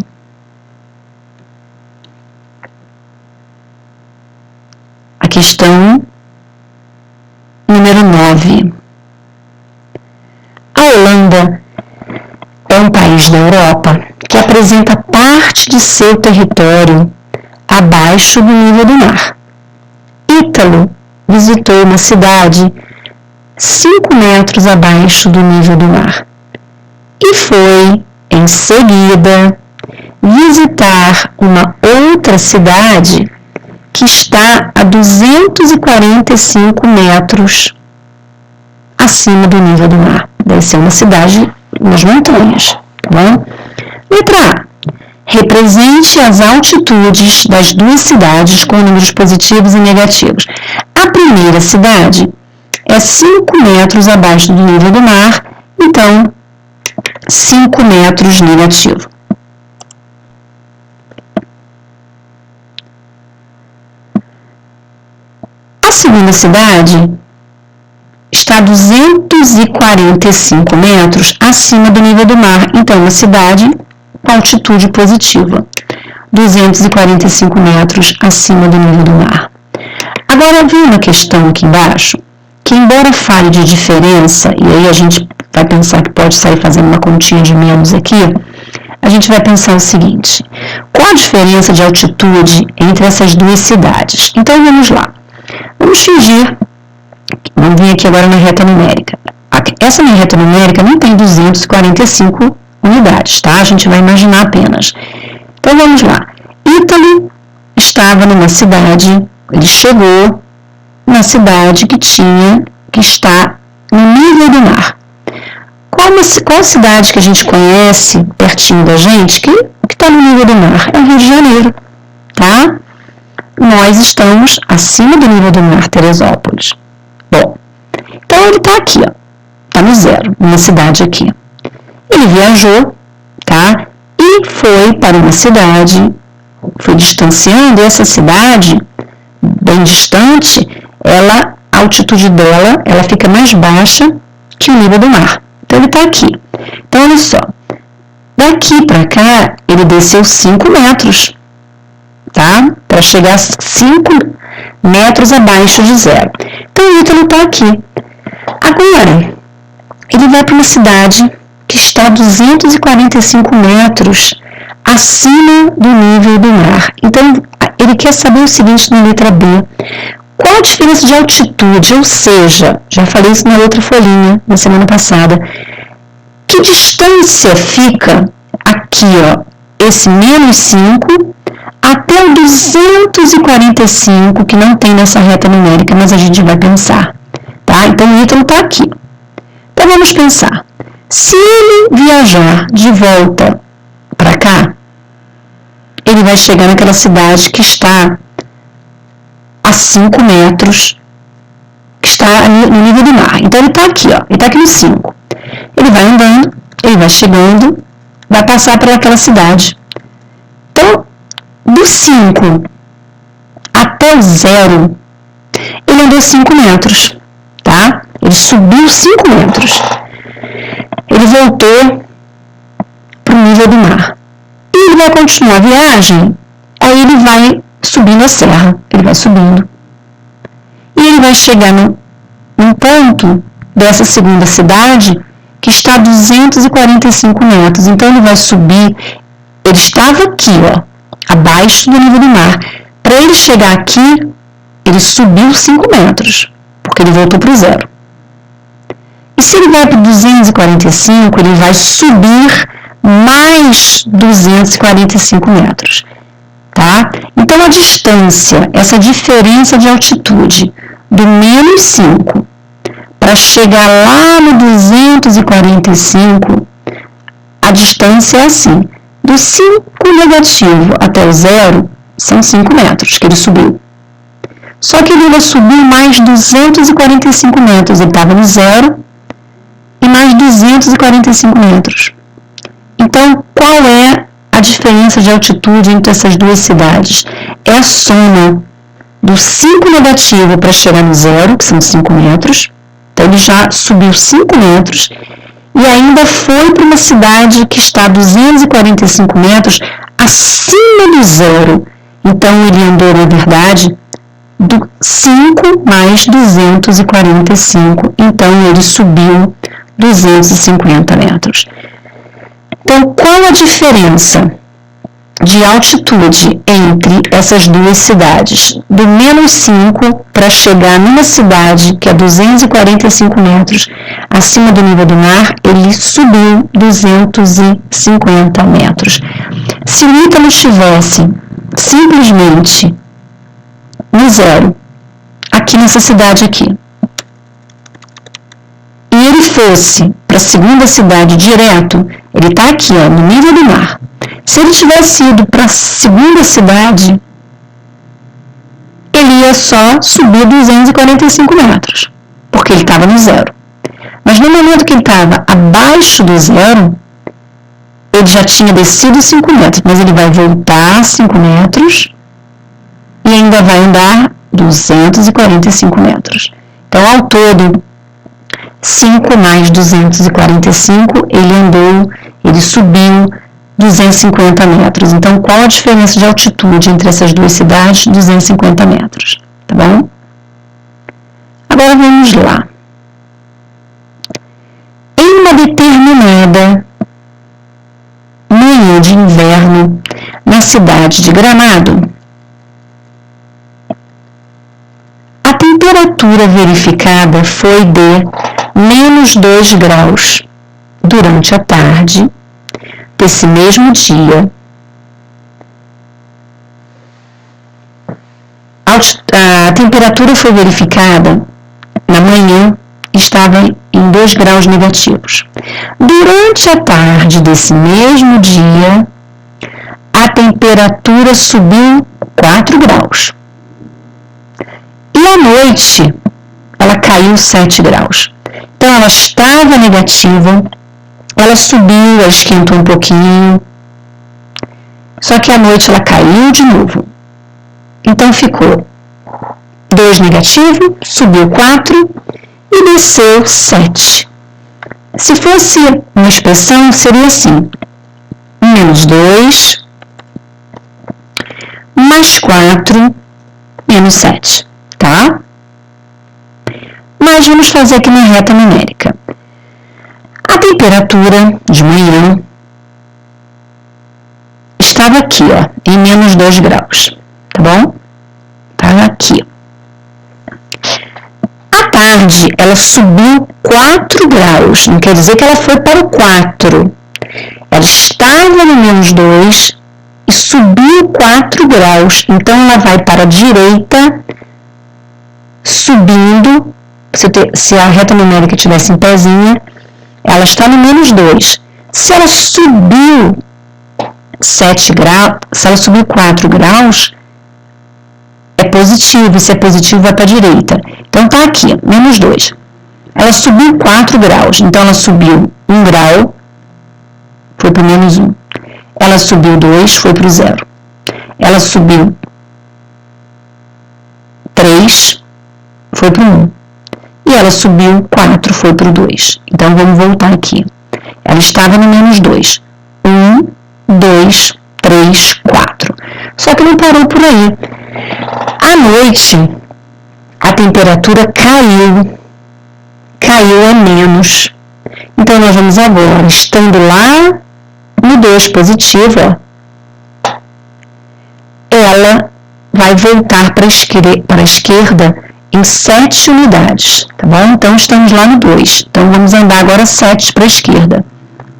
A questão número 9. A Holanda é um país da Europa que apresenta parte de seu território abaixo do nível do mar. Ítalo visitou uma cidade 5 metros abaixo do nível do mar e foi, em seguida, visitar uma outra cidade que está a 245 metros acima do nível do mar. Deve ser uma cidade nas montanhas, tá bom? Letra A. Represente as altitudes das duas cidades com números positivos e negativos. A primeira cidade é 5 metros abaixo do nível do mar, então 5 metros negativo. A segunda cidade está a 245 metros acima do nível do mar, então uma cidade com altitude positiva, 245 metros acima do nível do mar. Agora, viu uma questão aqui embaixo, que embora fale de diferença, e aí a gente vai pensar que pode sair fazendo uma continha de menos aqui, a gente vai pensar o seguinte, qual a diferença de altitude entre essas duas cidades? Então, vamos lá. Vamos fingir, vamos vir aqui agora na reta numérica. Essa minha reta numérica não tem 245 unidades, tá? A gente vai imaginar apenas. Então, vamos lá. Ítalo estava numa cidade, ele chegou na cidade que está no nível do mar. Qual cidade que a gente conhece pertinho da gente que está no nível do mar? É o Rio de Janeiro, tá? Nós estamos acima do nível do mar, Teresópolis. Bom, então ele está aqui, ó, está no 0, numa cidade aqui. Ele viajou, tá? E foi para uma cidade, foi distanciando essa cidade bem distante, a altitude dela, ela fica mais baixa que o nível do mar. Então, ele está aqui. Então, olha só. Daqui para cá, ele desceu 5 metros, tá? Para chegar a 5 metros abaixo de zero. Então, o Ítalo está aqui. Agora, ele vai para uma cidade que está a 245 metros acima do nível do mar. Então, ele quer saber o seguinte na letra B. Qual a diferença de altitude? Ou seja, já falei isso na outra folhinha, na semana passada. Que distância fica aqui, ó, esse menos 5 até o 245, que não tem nessa reta numérica, mas a gente vai pensar, tá? Então, o Ítalo está aqui. Então, vamos pensar. Se ele viajar de volta para cá, ele vai chegar naquela cidade que está a 5 metros, que está no nível do mar. Então, ele está aqui, ó, ele está aqui no 5. Ele vai andando, ele vai chegando, vai passar por aquela cidade. Então, do 5 até o 0, ele andou 5 metros, tá? Ele subiu 5 metros. Ele voltou para o nível do mar. E ele vai continuar a viagem, aí ele vai subindo a serra, ele vai subindo. E ele vai chegar num ponto dessa segunda cidade que está a 245 metros. Então, ele vai subir, ele estava aqui, ó, abaixo do nível do mar. Para ele chegar aqui, ele subiu 5 metros, porque ele voltou para o zero. E se ele vai para 245, ele vai subir mais 245 metros, tá? Então, a distância, essa diferença de altitude do menos 5 para chegar lá no 245, a distância é assim. Do 5 negativo até o 0, são 5 metros que ele subiu. Só que ele ainda subiu mais 245 metros. Ele estava no 0 e mais 245 metros. Então, qual é a diferença de altitude entre essas duas cidades? É a soma do 5 negativo para chegar no 0, que são 5 metros. Então, ele já subiu 5 metros e ainda foi para uma cidade que está a 245 metros acima do 0. Então, ele andou, na verdade, do 5 mais 245. Então, ele subiu 250 metros. Então, qual a diferença de altitude entre essas duas cidades? Do menos 5 para chegar numa cidade que é 245 metros acima do nível do mar, ele subiu 250 metros. Se o Ítalo estivesse simplesmente no 0, aqui nessa cidade aqui, e ele fosse para a segunda cidade direto, ele está aqui, ó, no nível do mar. Se ele tivesse ido para a segunda cidade, ele ia só subir 245 metros, porque ele estava no 0. Mas no momento que ele estava abaixo do 0, ele já tinha descido 5 metros, mas ele vai voltar 5 metros e ainda vai andar 245 metros. Então, ao todo, 5 mais 245, ele subiu 250 metros. Então, qual a diferença de altitude entre essas duas cidades? 250 metros, tá bom? Agora, vamos lá. Em uma determinada manhã de inverno, na cidade de Gramado, a temperatura verificada foi de menos 2 graus durante a tarde desse mesmo dia. A temperatura foi verificada na manhã, estava em 2 graus negativos. Durante a tarde desse mesmo dia, a temperatura subiu 4 graus. E à noite, ela caiu 7 graus. Então, ela estava negativa, ela subiu, ela esquentou um pouquinho, só que à noite ela caiu de novo. Então, ficou 2 negativo, subiu 4 e desceu 7. Se fosse uma expressão, seria assim: menos 2 mais 4 menos 7, tá? Mas vamos fazer aqui na reta numérica. A temperatura de manhã estava aqui, ó, em menos 2 graus, tá bom? Estava aqui. À tarde, ela subiu 4 graus, não quer dizer que ela foi para o 4. Ela estava no menos 2 e subiu 4 graus, então ela vai para a direita, subindo. Se a reta numérica tivesse em pezinha, ela está no menos 2. Se ela subiu 7 graus, se ela subiu 4 graus, é positivo. Se é positivo, vai para a direita. Então, está aqui, menos 2. Ela subiu 4 graus, então ela subiu 1 grau, foi para o menos 1. Ela subiu 2, foi para o 0. Ela subiu 3, foi para o 1. E ela subiu 4, foi para o 2. Então, vamos voltar aqui. Ela estava no menos 2. 1, 2, 3, 4. Só que não parou por aí. À noite, a temperatura caiu a menos. Então, nós vamos agora, estando lá no 2 positivo, ó, ela vai voltar para a esquerda em 7 unidades, tá bom? Então, estamos lá no 2. Então, vamos andar agora 7 para a esquerda.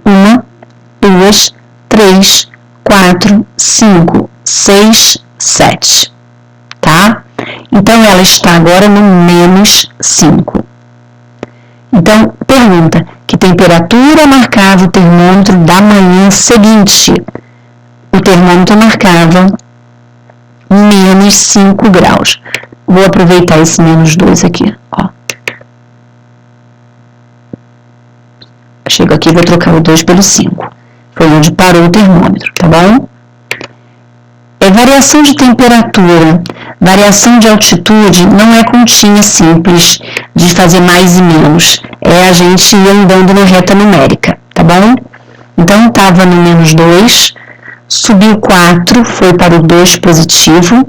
1, 2, 3, 4, 5, 6, 7, tá? Então, ela está agora no menos 5. Então, pergunta: que temperatura marcava o termômetro da manhã seguinte? O termômetro marcava menos 5 graus. Vou aproveitar esse menos 2 aqui, ó. Chego aqui e vou trocar o 2 pelo 5. Foi onde parou o termômetro, tá bom? Variação de temperatura, variação de altitude não é continha simples de fazer mais e menos. É a gente ir andando na reta numérica, tá bom? Então, estava no menos 2, subiu 4, foi para o 2 positivo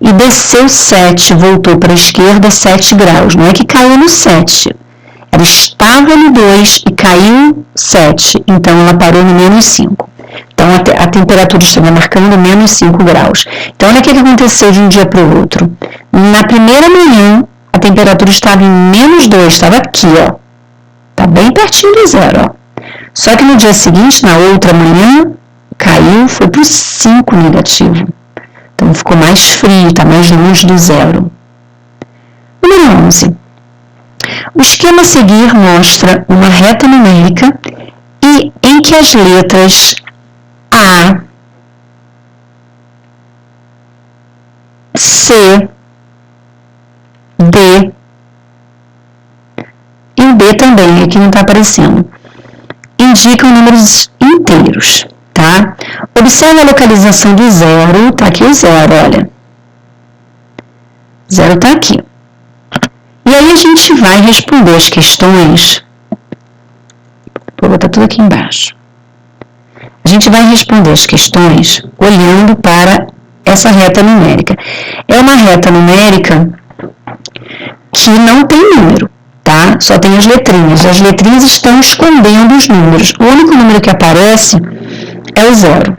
e desceu 7, voltou para a esquerda 7 graus. Não é que caiu no 7. Ela estava no 2 e caiu 7, então ela parou no menos 5. Então, a temperatura estava marcando menos 5 graus. Então, olha o que aconteceu de um dia para o outro. Na primeira manhã, a temperatura estava em menos 2, estava aqui, ó. Está bem pertinho do 0, ó. Só que no dia seguinte, na outra manhã, caiu, foi para o 5 negativo. Então, ficou mais frio, está mais longe do 0. Número 11. O esquema a seguir mostra uma reta numérica e em que as letras A, C, D e o B também, aqui não está aparecendo, indicam números inteiros, tá? Observe a localização do 0, tá aqui o 0, olha. 0 tá aqui. E aí a gente vai responder as questões. Vou botar tudo aqui embaixo. A gente vai responder as questões olhando para essa reta numérica. É uma reta numérica que não tem número, tá? Só tem as letrinhas. As letrinhas estão escondendo os números. O único número que aparece é o 0.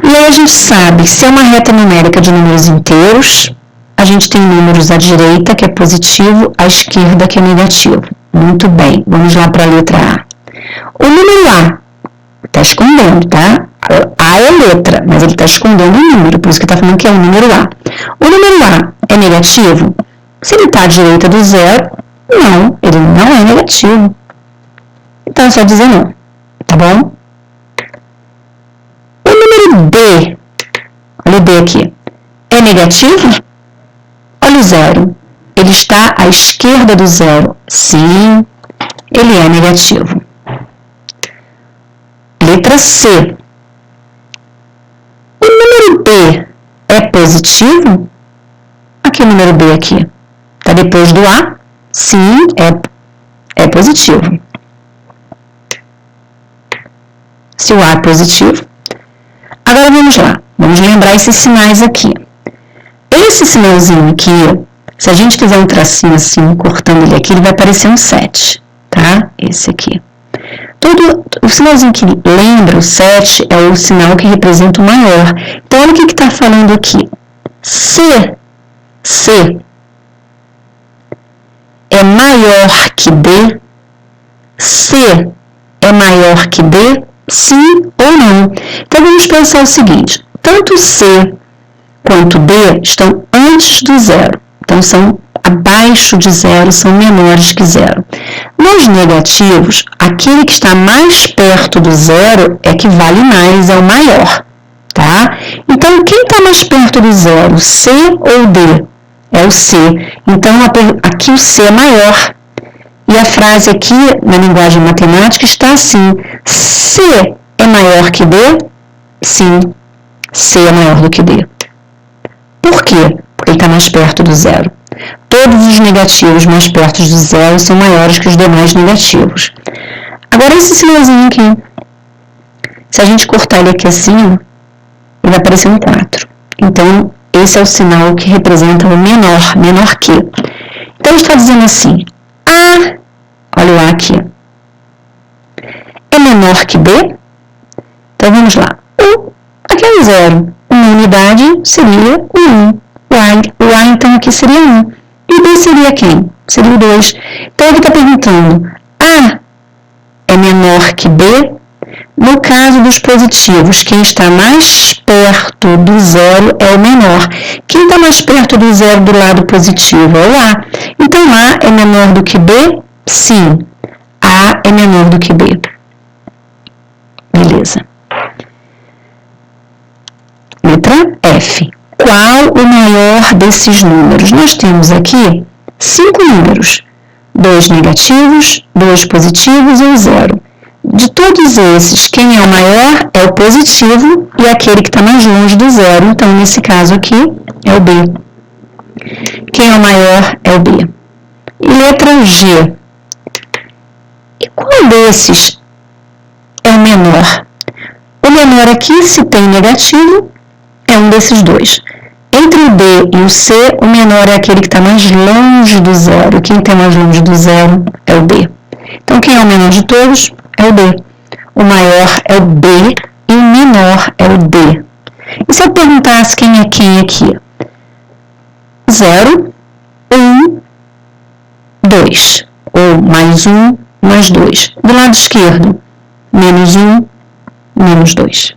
E aí a gente sabe, se é uma reta numérica de números inteiros, a gente tem números à direita, que é positivo, à esquerda, que é negativo. Muito bem, vamos lá para a letra A. O número A está escondendo, tá? A é letra, mas ele está escondendo o número, por isso que está falando que é o número A. O número A é negativo? Se ele está à direita do 0, não, ele não é negativo. Então é só dizer não, tá bom? O número B, olha o B aqui, é negativo? Olha o 0, ele está à esquerda do 0. Sim, ele é negativo. Letra C. O número B é positivo? Aqui o número B aqui. Está depois do A? Sim, é positivo. Se o A é positivo. Agora vamos lá. Vamos lembrar esses sinais aqui. Esse sinalzinho aqui, se a gente fizer um tracinho assim, cortando ele aqui, ele vai parecer um 7, tá? Esse aqui. O sinalzinho que lembra o 7 é o sinal que representa o maior. Então, olha o que está falando aqui. C é maior que D? C é maior que D? Sim ou não? Então, vamos pensar o seguinte. Tanto C quanto D estão antes do zero. Então, são abaixo de zero, são menores que zero. Nos negativos, aquele que está mais perto do zero é que vale mais, é o maior, tá? Então, quem está mais perto do zero, C ou D? É o C. Então, aqui o C é maior. E a frase aqui, na linguagem matemática, está assim. C é maior que D? Sim, C é maior do que D. Por quê? Porque ele está mais perto do zero. Todos os negativos mais perto do zero são maiores que os demais negativos. Agora, esse sinalzinho aqui, se a gente cortar ele aqui assim, ele vai aparecer um 4. Então, esse é o sinal que representa o menor que. Então, ele está dizendo assim, A, olha o A aqui, é menor que B? Então, vamos lá. Aqui é o 0. Uma unidade seria o 1. O A, então, aqui seria 1. E o B seria quem? Seria o 2. Então, ele está perguntando, A é menor que B? No caso dos positivos, quem está mais perto do zero é o menor. Quem está mais perto do zero do lado positivo é o A. Então, A é menor do que B? Sim. A é menor do que B. Beleza. Letra F. Qual o maior desses números? Nós temos aqui 5 números. 2 negativos, 2 positivos e 0. De todos esses, quem é o maior é o positivo e aquele que está mais longe do zero. Então, nesse caso aqui, é o B. Quem é o maior é o B. E letra G. E qual desses é o menor? O menor aqui, se tem negativo, é um desses dois. Entre o D e o C, o menor é aquele que está mais longe do zero. Quem está mais longe do zero é o D. Então, quem é o menor de todos é o D. O maior é o B e o menor é o D. E se eu perguntasse quem é quem aqui? 0, 1, 2. Ou mais 1, mais 2. Do lado esquerdo, menos 1, menos 2.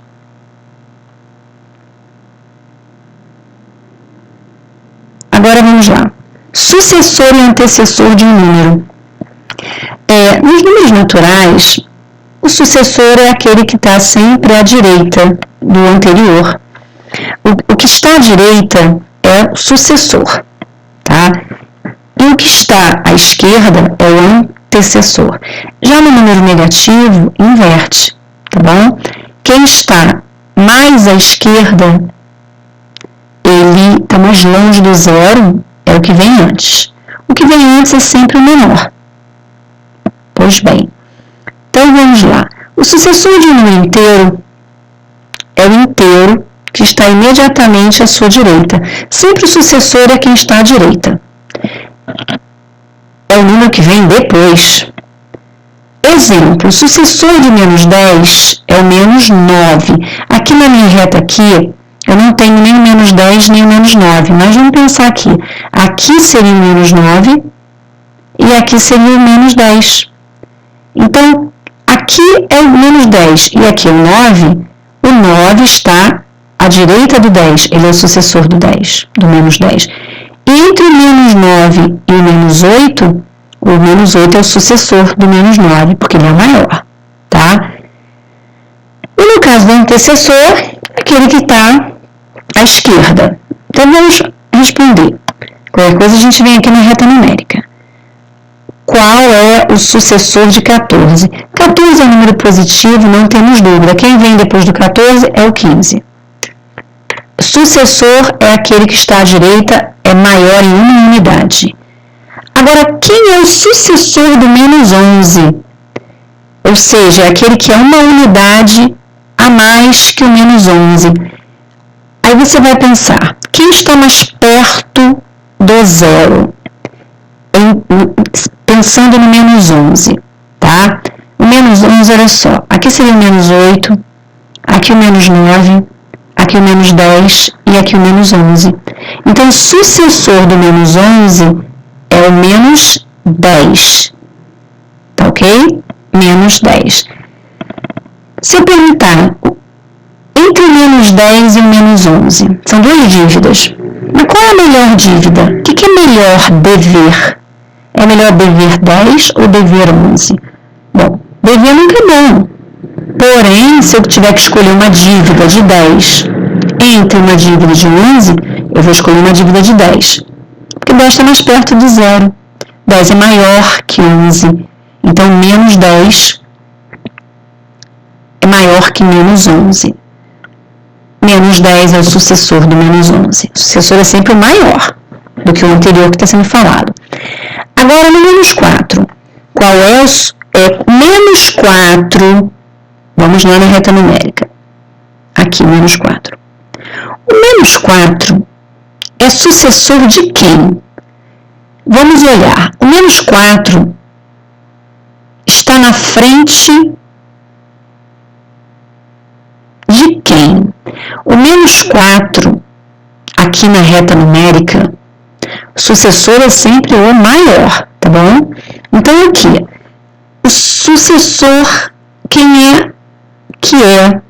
Agora vamos lá. Sucessor e antecessor de um número. Nos números naturais, o sucessor é aquele que está sempre à direita do anterior. O que está à direita é o sucessor, tá? E o que está à esquerda é o antecessor. Já no número negativo, inverte, tá bom? Quem está mais à esquerda, ele está mais longe do zero, é o que vem antes. O que vem antes é sempre o menor. Pois bem, então vamos lá. O sucessor de um número inteiro é o inteiro que está imediatamente à sua direita. Sempre o sucessor é quem está à direita. É o número que vem depois. Exemplo, o sucessor de menos 10 é o menos 9. Aqui na minha reta aqui, eu não tenho nem o menos 10 nem o menos 9, mas vamos pensar aqui. Aqui seria o menos 9 e aqui seria o menos 10. Então, aqui é o menos 10 e aqui é o 9. O 9 está à direita do 10, ele é o sucessor do 10, do menos 10. Entre o menos 9 e o menos 8, o menos 8 é o sucessor do menos 9, porque ele é maior, tá? E no caso do antecessor, aquele que está à esquerda. Então, vamos responder. Qualquer coisa a gente vem aqui na reta numérica. Qual é o sucessor de 14? 14 é um número positivo, não temos dúvida. Quem vem depois do 14 é o 15. sucessor é aquele que está à direita, é maior em uma unidade. Agora, quem é o sucessor do menos 11? Ou seja, é aquele que é uma unidade a mais que o menos 11. Aí você vai pensar, quem está mais perto do zero? Pensando no menos 11, tá? O menos 11, olha só, aqui seria o menos 8, aqui o menos 9, aqui o menos 10 e aqui o menos 11. Então, o sucessor do menos 11 é o menos 10, tá ok? Menos 10. Se eu perguntar, entre o menos 10 e o menos 11, são duas dívidas. Mas qual é a melhor dívida? O que é melhor dever? É melhor dever 10 ou dever 11? Bom, dever nunca é bom. Porém, se eu tiver que escolher uma dívida de 10 entre uma dívida de 11, eu vou escolher uma dívida de 10. Porque 10 está mais perto do zero. 10 é maior que 11. Então, menos 10 é maior que menos 11. Menos 10 é o sucessor do menos 11. O sucessor é sempre o maior do que o anterior que está sendo falado. Agora, no menos 4. Qual é o menos 4? Vamos lá na reta numérica. Aqui, menos 4. O menos 4 é sucessor de quem? Vamos olhar. O menos 4 está na frente de quem? O menos 4, aqui na reta numérica, o sucessor é sempre o maior, tá bom? Então, aqui, o sucessor, quem é que é?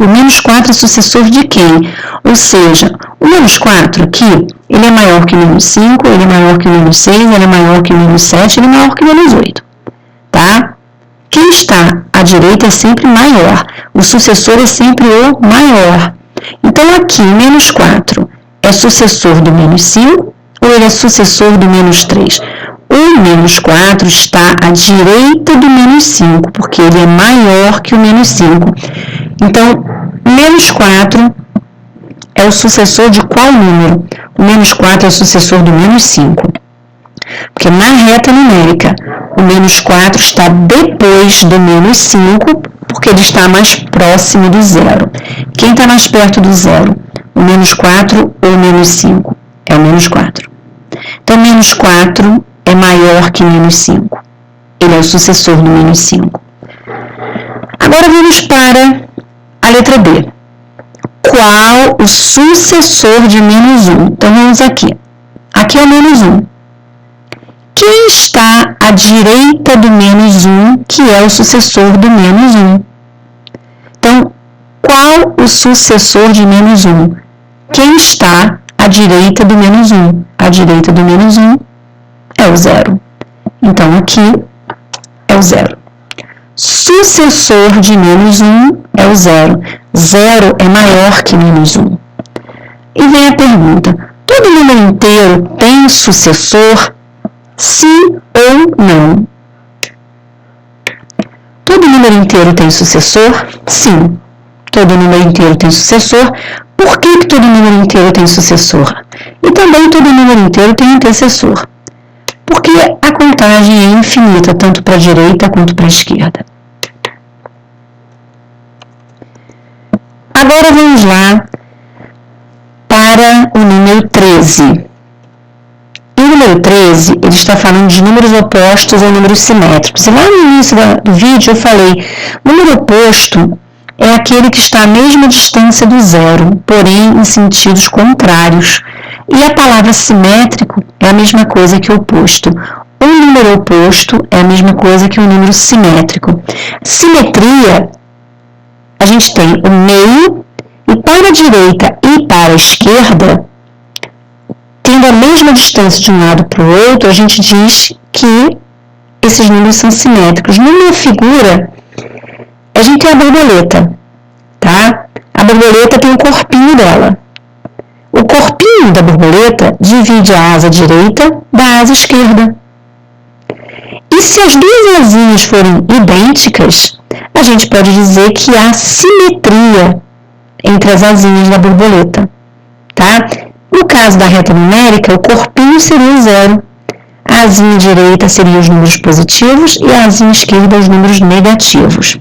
O menos 4 é sucessor de quem? Ou seja, o menos 4 aqui, ele é maior que o menos 5, ele é maior que o menos 6, ele é maior que o menos 7, ele é maior que o menos 8, tá? Quem está à direita é sempre maior. O sucessor é sempre o maior. Então, aqui, menos 4 é sucessor do menos 5 ou ele é sucessor do menos 3? O menos 4 está à direita do menos 5, porque ele é maior que o menos 5. Então, menos 4 é o sucessor de qual número? O menos 4 é o sucessor do menos 5. Porque na reta numérica, o menos 4 está depois do menos 5, porque ele está mais próximo do zero. Quem está mais perto do zero? O menos 4 ou o menos 5? É o menos 4. Então, menos 4 é maior que menos 5. Ele é o sucessor do menos 5. Agora vamos para a letra B. Qual o sucessor de menos 1? Então, vamos aqui. Aqui é o menos 1. Quem está à direita do menos 1, que é o sucessor do menos 1? Então, qual o sucessor de menos 1? Quem está à direita do menos 1? À direita do menos 1 é o 0. Então, aqui é o 0. Sucessor de menos 1 é o 0. 0 é maior que menos 1. E vem a pergunta, todo número inteiro tem sucessor? Sim ou não? Todo número inteiro tem sucessor? Sim. Todo número inteiro tem sucessor. Por que todo número inteiro tem sucessor? E também todo número inteiro tem antecessor. Porque a contagem é infinita, tanto para a direita quanto para a esquerda. Agora vamos lá para o número 13. E o número 13, ele está falando de números opostos ou números simétricos. E lá no início do vídeo eu falei, número oposto é aquele que está à mesma distância do zero, porém em sentidos contrários. E a palavra simétrico é a mesma coisa que oposto. Um número oposto é a mesma coisa que um número simétrico. Simetria, a gente tem o meio, e para a direita e para a esquerda, tendo a mesma distância de um lado para o outro, a gente diz que esses números são simétricos. Numa figura, a gente tem a borboleta, tá? A borboleta tem o corpinho dela. O corpinho da borboleta divide a asa direita da asa esquerda. E se as duas asinhas forem idênticas, a gente pode dizer que há simetria entre as asinhas da borboleta, tá? No caso da reta numérica, o corpinho seria o 0, a asinha direita seria os números positivos e a asinha esquerda os números negativos.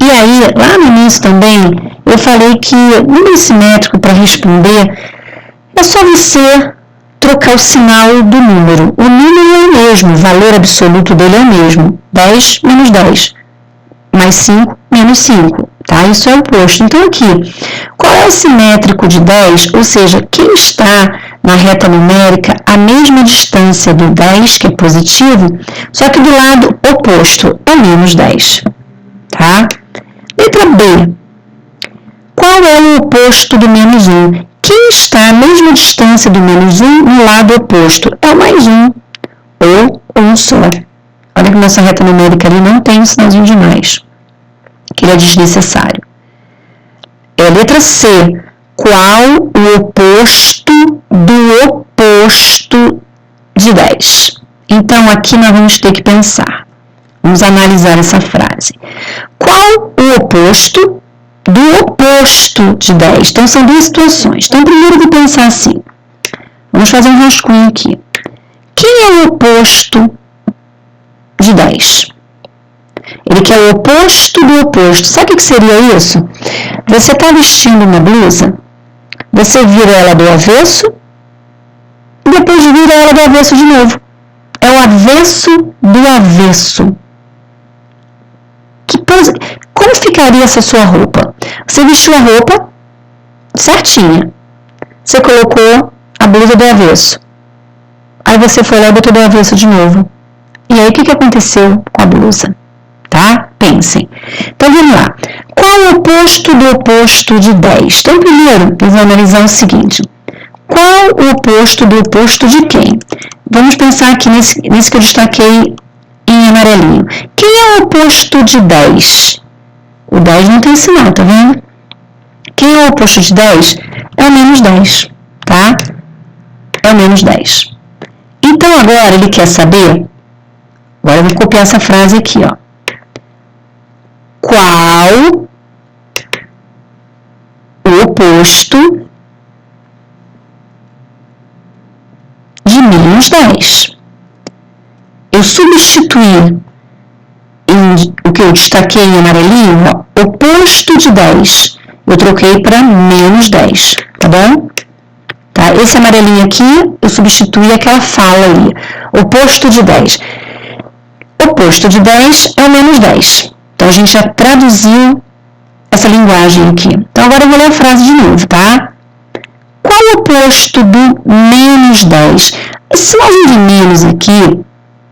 E aí, lá no início também, eu falei que número simétrico para responder é só você trocar o sinal do número. O número é o mesmo, o valor absoluto dele é o mesmo. 10 menos 10, mais 5 menos 5, tá? Isso é o oposto. Então aqui, qual é o simétrico de 10? Ou seja, quem está na reta numérica a mesma distância do 10, que é positivo, só que do lado oposto é menos 10, tá? Letra B. Qual é o oposto do menos 1? Quem está à mesma distância do menos 1 no lado oposto? É o mais 1, ou 1 só. Olha que nossa reta numérica ali não tem um sinalzinho de mais, que ele é desnecessário. É a letra C. Qual o oposto do oposto de 10? Então, aqui nós vamos ter que pensar. Vamos analisar essa frase. Qual o oposto do oposto de 10? Então, são duas situações. Então, primeiro eu vou pensar assim. Vamos fazer um rascunho aqui. Quem é o oposto de 10? Ele quer o oposto do oposto. Sabe o que seria isso? Você está vestindo uma blusa, você vira ela do avesso, e depois vira ela do avesso de novo. É o avesso do avesso. Como ficaria essa sua roupa? Você vestiu a roupa certinha. Você colocou a blusa do avesso. Aí você foi lá e botou do avesso de novo. E aí o que aconteceu com a blusa? Tá? Pensem. Então vamos lá. Qual o oposto do oposto de 10? Então primeiro eu vou analisar o seguinte. Qual o oposto do oposto de quem? Vamos pensar aqui nesse que eu destaquei em amarelinho. Quem é o oposto de 10? O 10 não tem sinal, tá vendo? Quem é o oposto de 10? É o menos 10, tá? É o menos 10. Então agora ele quer saber, agora eu vou copiar essa frase aqui, ó. Qual o oposto de menos 10? Eu substituí o que eu destaquei em amarelinho, ó, oposto de 10. Eu troquei para menos 10, tá bom? Tá? Esse amarelinho aqui, eu substituí aquela fala ali. Oposto de 10. Oposto de 10 é o menos 10. Então, a gente já traduziu essa linguagem aqui. Então, agora eu vou ler a frase de novo, tá? Qual o oposto do menos 10? Esse sinalzinho de menos aqui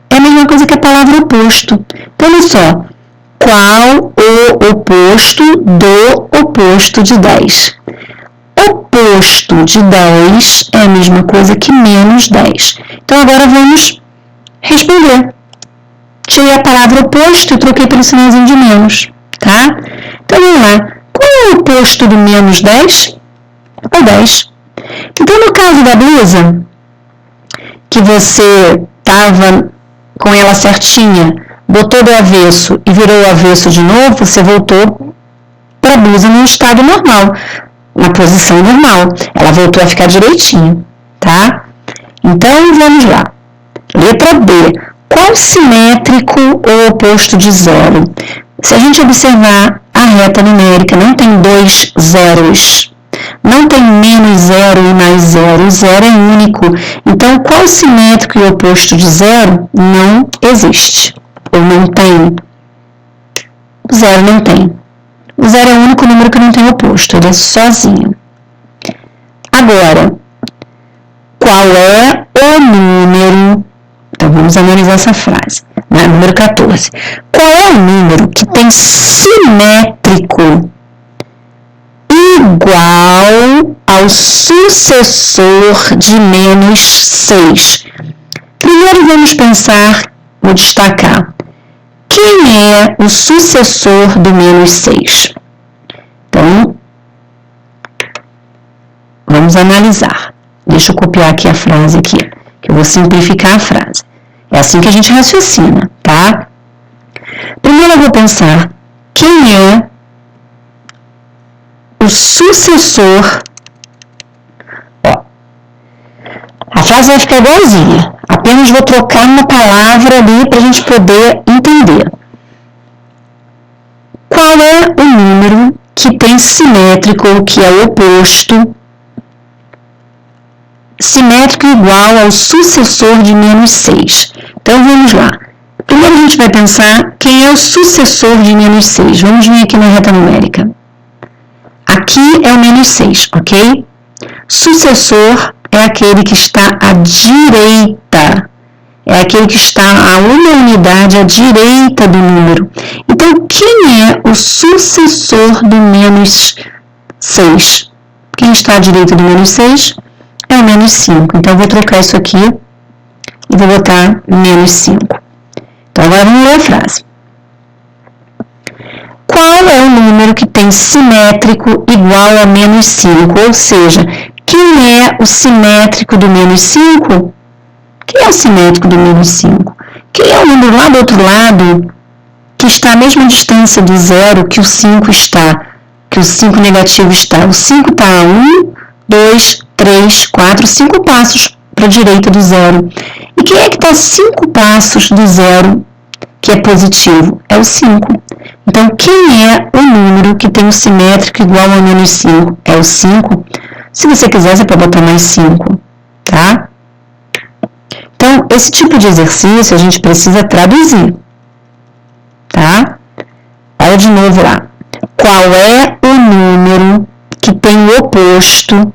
é a mesma coisa que a palavra oposto. Então, olha só. Qual o oposto do oposto de 10? Oposto de 10 é a mesma coisa que menos 10. Então, agora vamos responder. Tirei a palavra oposto e troquei pelo sinalzinho de menos, tá? Então, vamos lá. Qual é o oposto do menos 10? O 10. Então, no caso da blusa, que você estava com ela certinha, botou do avesso e virou o avesso de novo, você voltou para a blusa no estado normal, na posição normal. Ela voltou a ficar direitinho, tá? Então, vamos lá. Letra B. Qual simétrico ou oposto de 0? Se a gente observar a reta numérica, não tem dois zeros. Não tem menos 0 e mais 0. O 0 é único. Então, qual simétrico e oposto de 0 não existe? Ou não tem? O 0 não tem. O 0 é o único número que não tem oposto. Ele é sozinho. Agora, qual é o número? Então, vamos analisar essa frase. Né? Número 14. Qual é o número que tem simétrico igual ao sucessor de menos 6? Primeiro vamos pensar, vou destacar, quem é o sucessor do menos 6? Então, vamos analisar. Deixa eu copiar aqui a frase aqui, que eu vou simplificar a frase. É assim que a gente raciocina, tá? Primeiro eu vou pensar quem é sucessor. Ó, a frase vai ficar igualzinha, apenas vou trocar uma palavra ali para a gente poder entender. Qual é o número que tem simétrico, ou que é o oposto, simétrico igual ao sucessor de menos 6? Então, vamos lá. Primeiro a gente vai pensar quem é o sucessor de menos 6. Vamos vir aqui na reta numérica. Aqui é o menos 6, ok? Sucessor é aquele que está à direita. É aquele que está a uma unidade à direita do número. Então, quem é o sucessor do menos 6? Quem está à direita do menos 6 é o menos 5. Então, eu vou trocar isso aqui e vou botar menos 5. Então, agora vamos ler a frase. Qual é o número que tem simétrico igual a menos 5? Ou seja, quem é o simétrico do menos 5? Quem é o simétrico do menos 5? Quem é o número lá do outro lado que está à mesma distância do zero que o 5 está, que o 5 negativo está? O 5 está a 1, 2, 3, 4, 5 passos para a direita do zero. E quem é que está a 5 passos do zero que é positivo? É o 5. Então, quem é o número que tem o simétrico igual a menos 5? É o 5. Se você quiser, você pode botar mais 5, tá? Então, esse tipo de exercício a gente precisa traduzir, tá? Olha de novo lá. Qual é o número que tem o oposto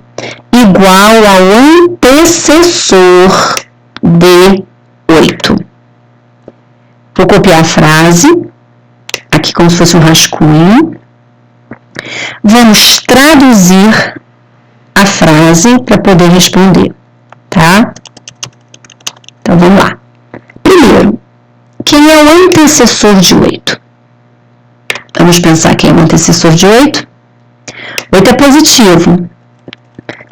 igual ao antecessor de 8? Vou copiar a frase, aqui como se fosse um rascunho. Vamos traduzir a frase para poder responder, tá? Então, vamos lá. Primeiro, quem é o antecessor de 8? Vamos pensar quem é o antecessor de 8. 8 é positivo.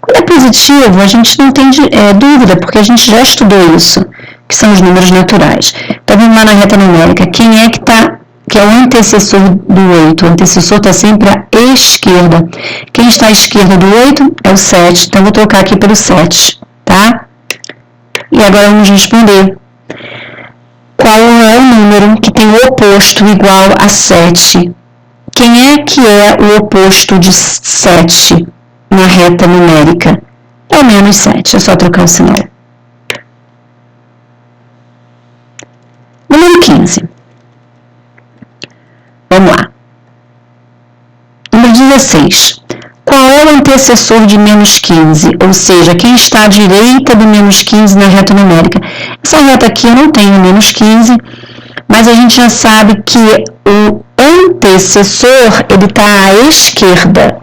Quando é positivo, a gente não tem dúvida, porque a gente já estudou isso, que são os números naturais. Então, vamos lá na reta numérica. Quem é que é o antecessor do 8? O antecessor está sempre à esquerda. Quem está à esquerda do 8 é o 7. Então, vou trocar aqui pelo 7, tá? E agora vamos responder. Qual é o número que tem o oposto igual a 7? Quem é que é o oposto de 7 na reta numérica? É o menos 7. É só trocar o sinal. Número 15. Vamos lá. Número 16. Qual é o antecessor de menos 15? Ou seja, quem está à direita do menos 15 na reta numérica? Essa reta aqui eu não tenho menos 15, mas a gente já sabe que o antecessor ele está à esquerda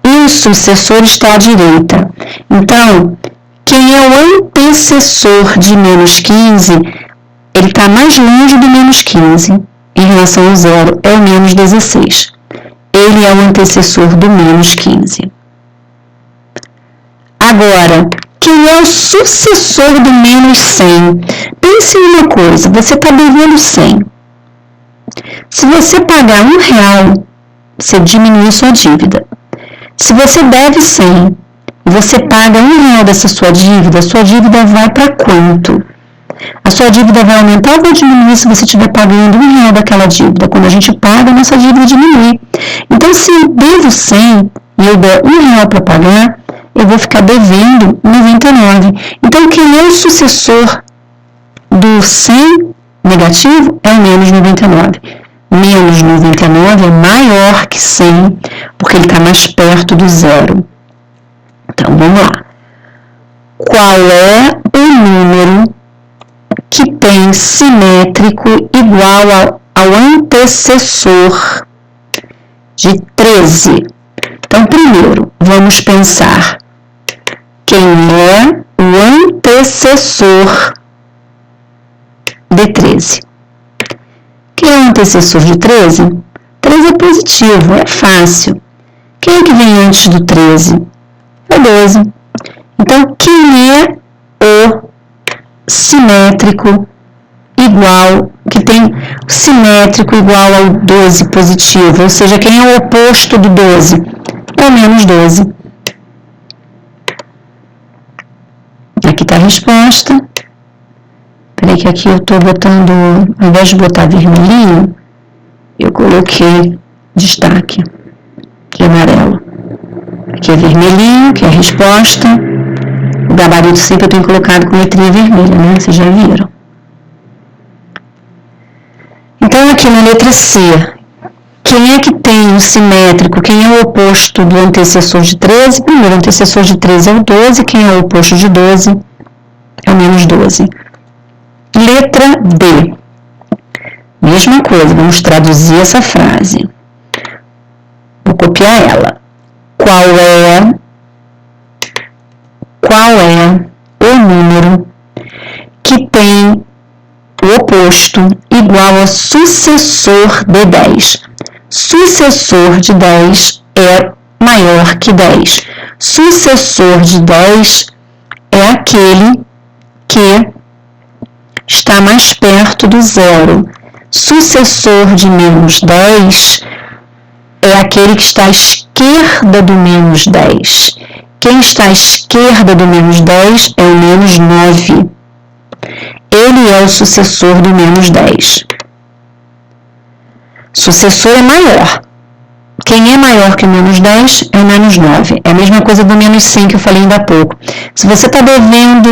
e o sucessor está à direita. Então, quem é o antecessor de menos 15, ele está mais longe do menos 15 em relação ao zero, é o menos 16. Ele é o antecessor do menos 15. Agora, quem é o sucessor do menos 100? Pense em uma coisa, você está devendo 100. Se você pagar R$1, você diminui sua dívida. Se você deve 100 e você paga R$1 dessa sua dívida vai para quanto? A sua dívida vai aumentar ou vai diminuir se você estiver pagando R$1 daquela dívida? Quando a gente paga, a nossa dívida diminui. Então, se eu devo 100 e eu der R$1 para pagar, eu vou ficar devendo 99. Então, quem é o sucessor do 100 negativo é o menos 99. Menos 99 é maior que 100, porque ele está mais perto do zero. Então, vamos lá. Qual é o número que tem simétrico igual ao antecessor de 13? Então, primeiro, vamos pensar quem é o antecessor de 13. Quem é o antecessor de 13? 13 é positivo, é fácil. Quem é que vem antes do 13? É 12. Então, quem é o simétrico igual, que tem simétrico igual ao 12 positivo? Ou seja, quem é o oposto do 12? é o menos 12. Aqui está a resposta. Peraí que aqui eu estou botando, ao invés de botar vermelhinho, eu coloquei destaque, que é amarelo. Aqui é vermelhinho, que é a resposta. O gabarito sempre eu tenho colocado com letrinha vermelha, né? Vocês já viram. Então, aqui na letra C, quem é que tem o simétrico? Quem é o oposto do antecessor de 13? Primeiro, o antecessor de 13 é o 12. Quem é o oposto de 12? É o menos 12. Letra D. Mesma coisa, vamos traduzir essa frase. Vou copiar ela. Qual é o número que tem o oposto igual a sucessor de 10? Sucessor de 10 é maior que 10. Sucessor de 10 é aquele que está mais perto do zero. Sucessor de menos 10 é aquele que está à esquerda do menos 10. Quem está à esquerda do menos 10 é o menos 9. Ele é o sucessor do menos 10. Sucessor é maior. Quem é maior que o menos 10 é o menos 9. É a mesma coisa do menos 100 que eu falei ainda há pouco. Se você está devendo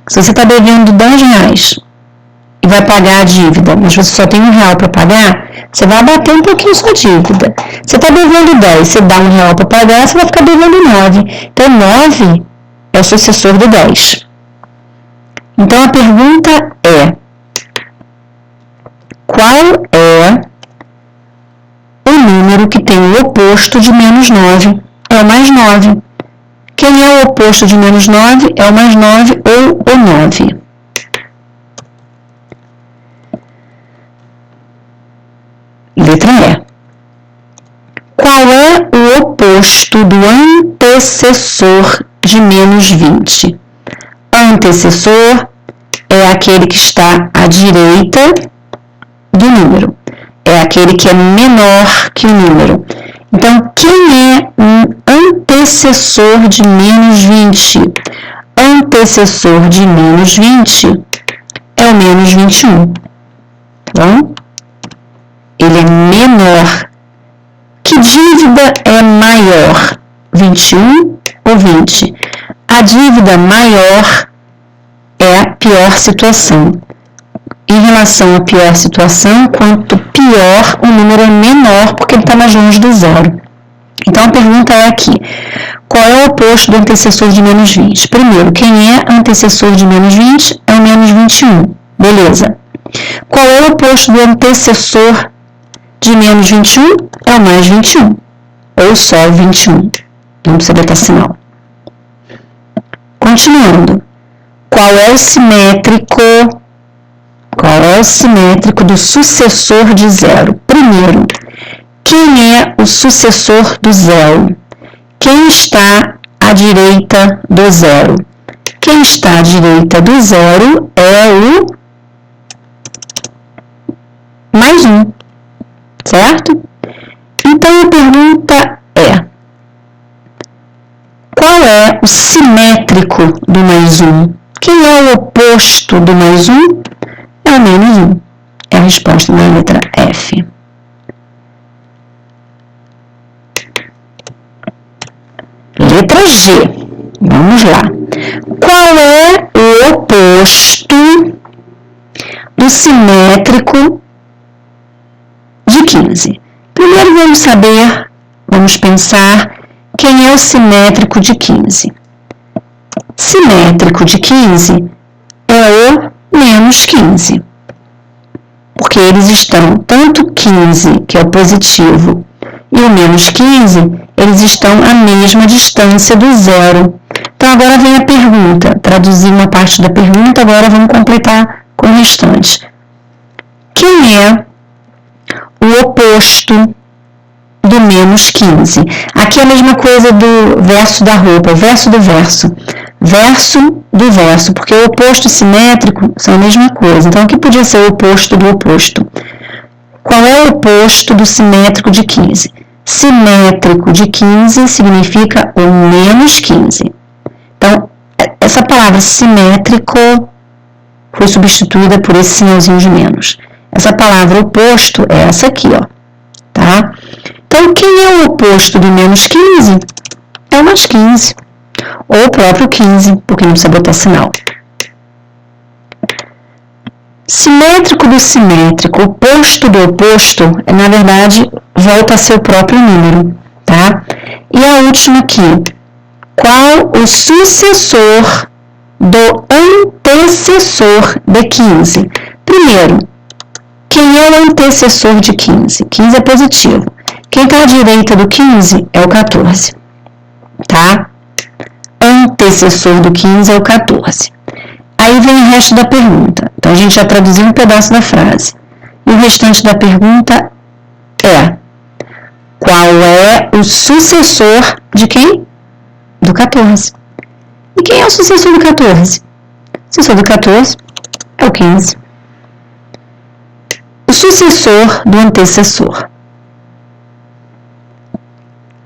R$10 e vai pagar a dívida, mas você só tem R$1 para pagar, você vai abater um pouquinho sua dívida. Você está devendo 10, você dá R$1 para pagar, você vai ficar devendo 9. Então, 9 é o sucessor do 10. Então, a pergunta é: qual é o número que tem o oposto de menos 9? É o mais 9. Quem é o oposto de menos 9? É o mais 9 ou o 9. Letra E. Qual é o oposto do antecessor de menos 20? Antecessor é aquele que está à direita do número. É aquele que é menor que o número. Então, quem é um antecessor de menos 20? Antecessor de menos 20 é o menos 21. Tá bom? Ele é menor. Que dívida é maior? 21 ou 20? A dívida maior é a pior situação. Em relação à pior situação, quanto pior, o número é menor porque ele está mais longe do zero. Então, a pergunta é aqui: qual é o oposto do antecessor de menos 20? Primeiro, quem é antecessor de menos 20? É o menos 21. Beleza. Qual é o oposto do antecessor de menos 21? É o mais 21. Ou só o 21. Não precisa botar sinal. Continuando. Qual é o simétrico? Qual é o simétrico do sucessor de zero? Primeiro, quem é o sucessor do zero? Quem está à direita do zero? Quem está à direita do zero é o mais 1, certo? Então, a pergunta é: qual é o simétrico do mais 1? Quem é o oposto do mais 1? É o menos 1. É a resposta na letra F. Letra G. Vamos lá. Qual é o oposto do simétrico de 15? Primeiro vamos pensar quem é o simétrico de 15. Simétrico de 15 é o menos 15. Porque eles estão, tanto 15, que é o positivo, e o menos 15, eles estão à mesma distância do zero. Então, agora vem a pergunta. Traduzir uma parte da pergunta, agora vamos completar com o restante. Quem é o oposto do menos 15? Aqui é a mesma coisa do verso da roupa, verso do verso. Verso do verso, porque o oposto e simétrico são a mesma coisa. Então, aqui podia ser o oposto do oposto. Qual é o oposto do simétrico de 15? simétrico de 15 significa o menos 15. Então, essa palavra simétrico foi substituída por esse sinalzinho de menos. Essa palavra oposto é essa aqui, ó, tá? Então, quem é o oposto do menos 15? É o mais 15, ou o próprio 15, porque não precisa botar sinal. Simétrico do simétrico, oposto do oposto, na verdade, volta a ser o próprio número, tá? E a última aqui, qual o sucessor do antecessor de 15? Primeiro, quem é o antecessor de 15? 15 é positivo. Quem está à direita do 15 é o 14, tá? Antecessor do 15 é o 14. Aí vem o resto da pergunta. Então, a gente já traduziu um pedaço da frase. E o restante da pergunta é: qual é o sucessor de quem? Do 14. E quem é o sucessor do 14? O sucessor do 14 é o 15. O sucessor do antecessor.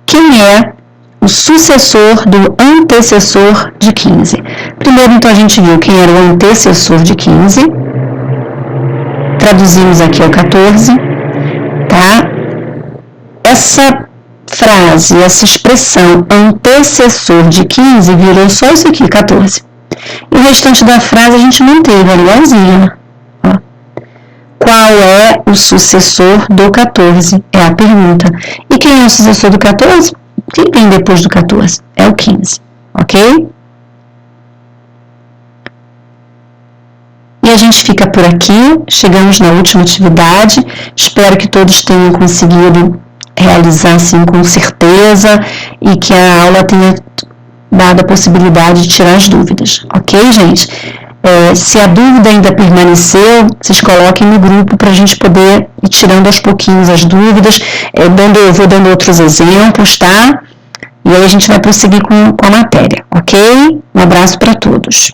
Quem é o sucessor do antecessor de 15? Primeiro, então, a gente viu quem era o antecessor de 15. Traduzimos aqui o 14, tá? Essa frase, essa expressão antecessor de 15 virou só isso aqui, 14. E o restante da frase a gente manteve, era igualzinho. Ó. Qual é o sucessor do 14? É a pergunta. E quem é o sucessor do 14? Quem vem depois do 14? É o 15, ok? E a gente fica por aqui, chegamos na última atividade. Espero que todos tenham conseguido realizar assim com certeza e que a aula tenha dado a possibilidade de tirar as dúvidas, ok, gente? Se a dúvida ainda permaneceu, vocês coloquem no grupo para a gente poder ir tirando aos pouquinhos as dúvidas, eu vou dando outros exemplos, tá? E aí a gente vai prosseguir com a matéria, ok? Um abraço para todos.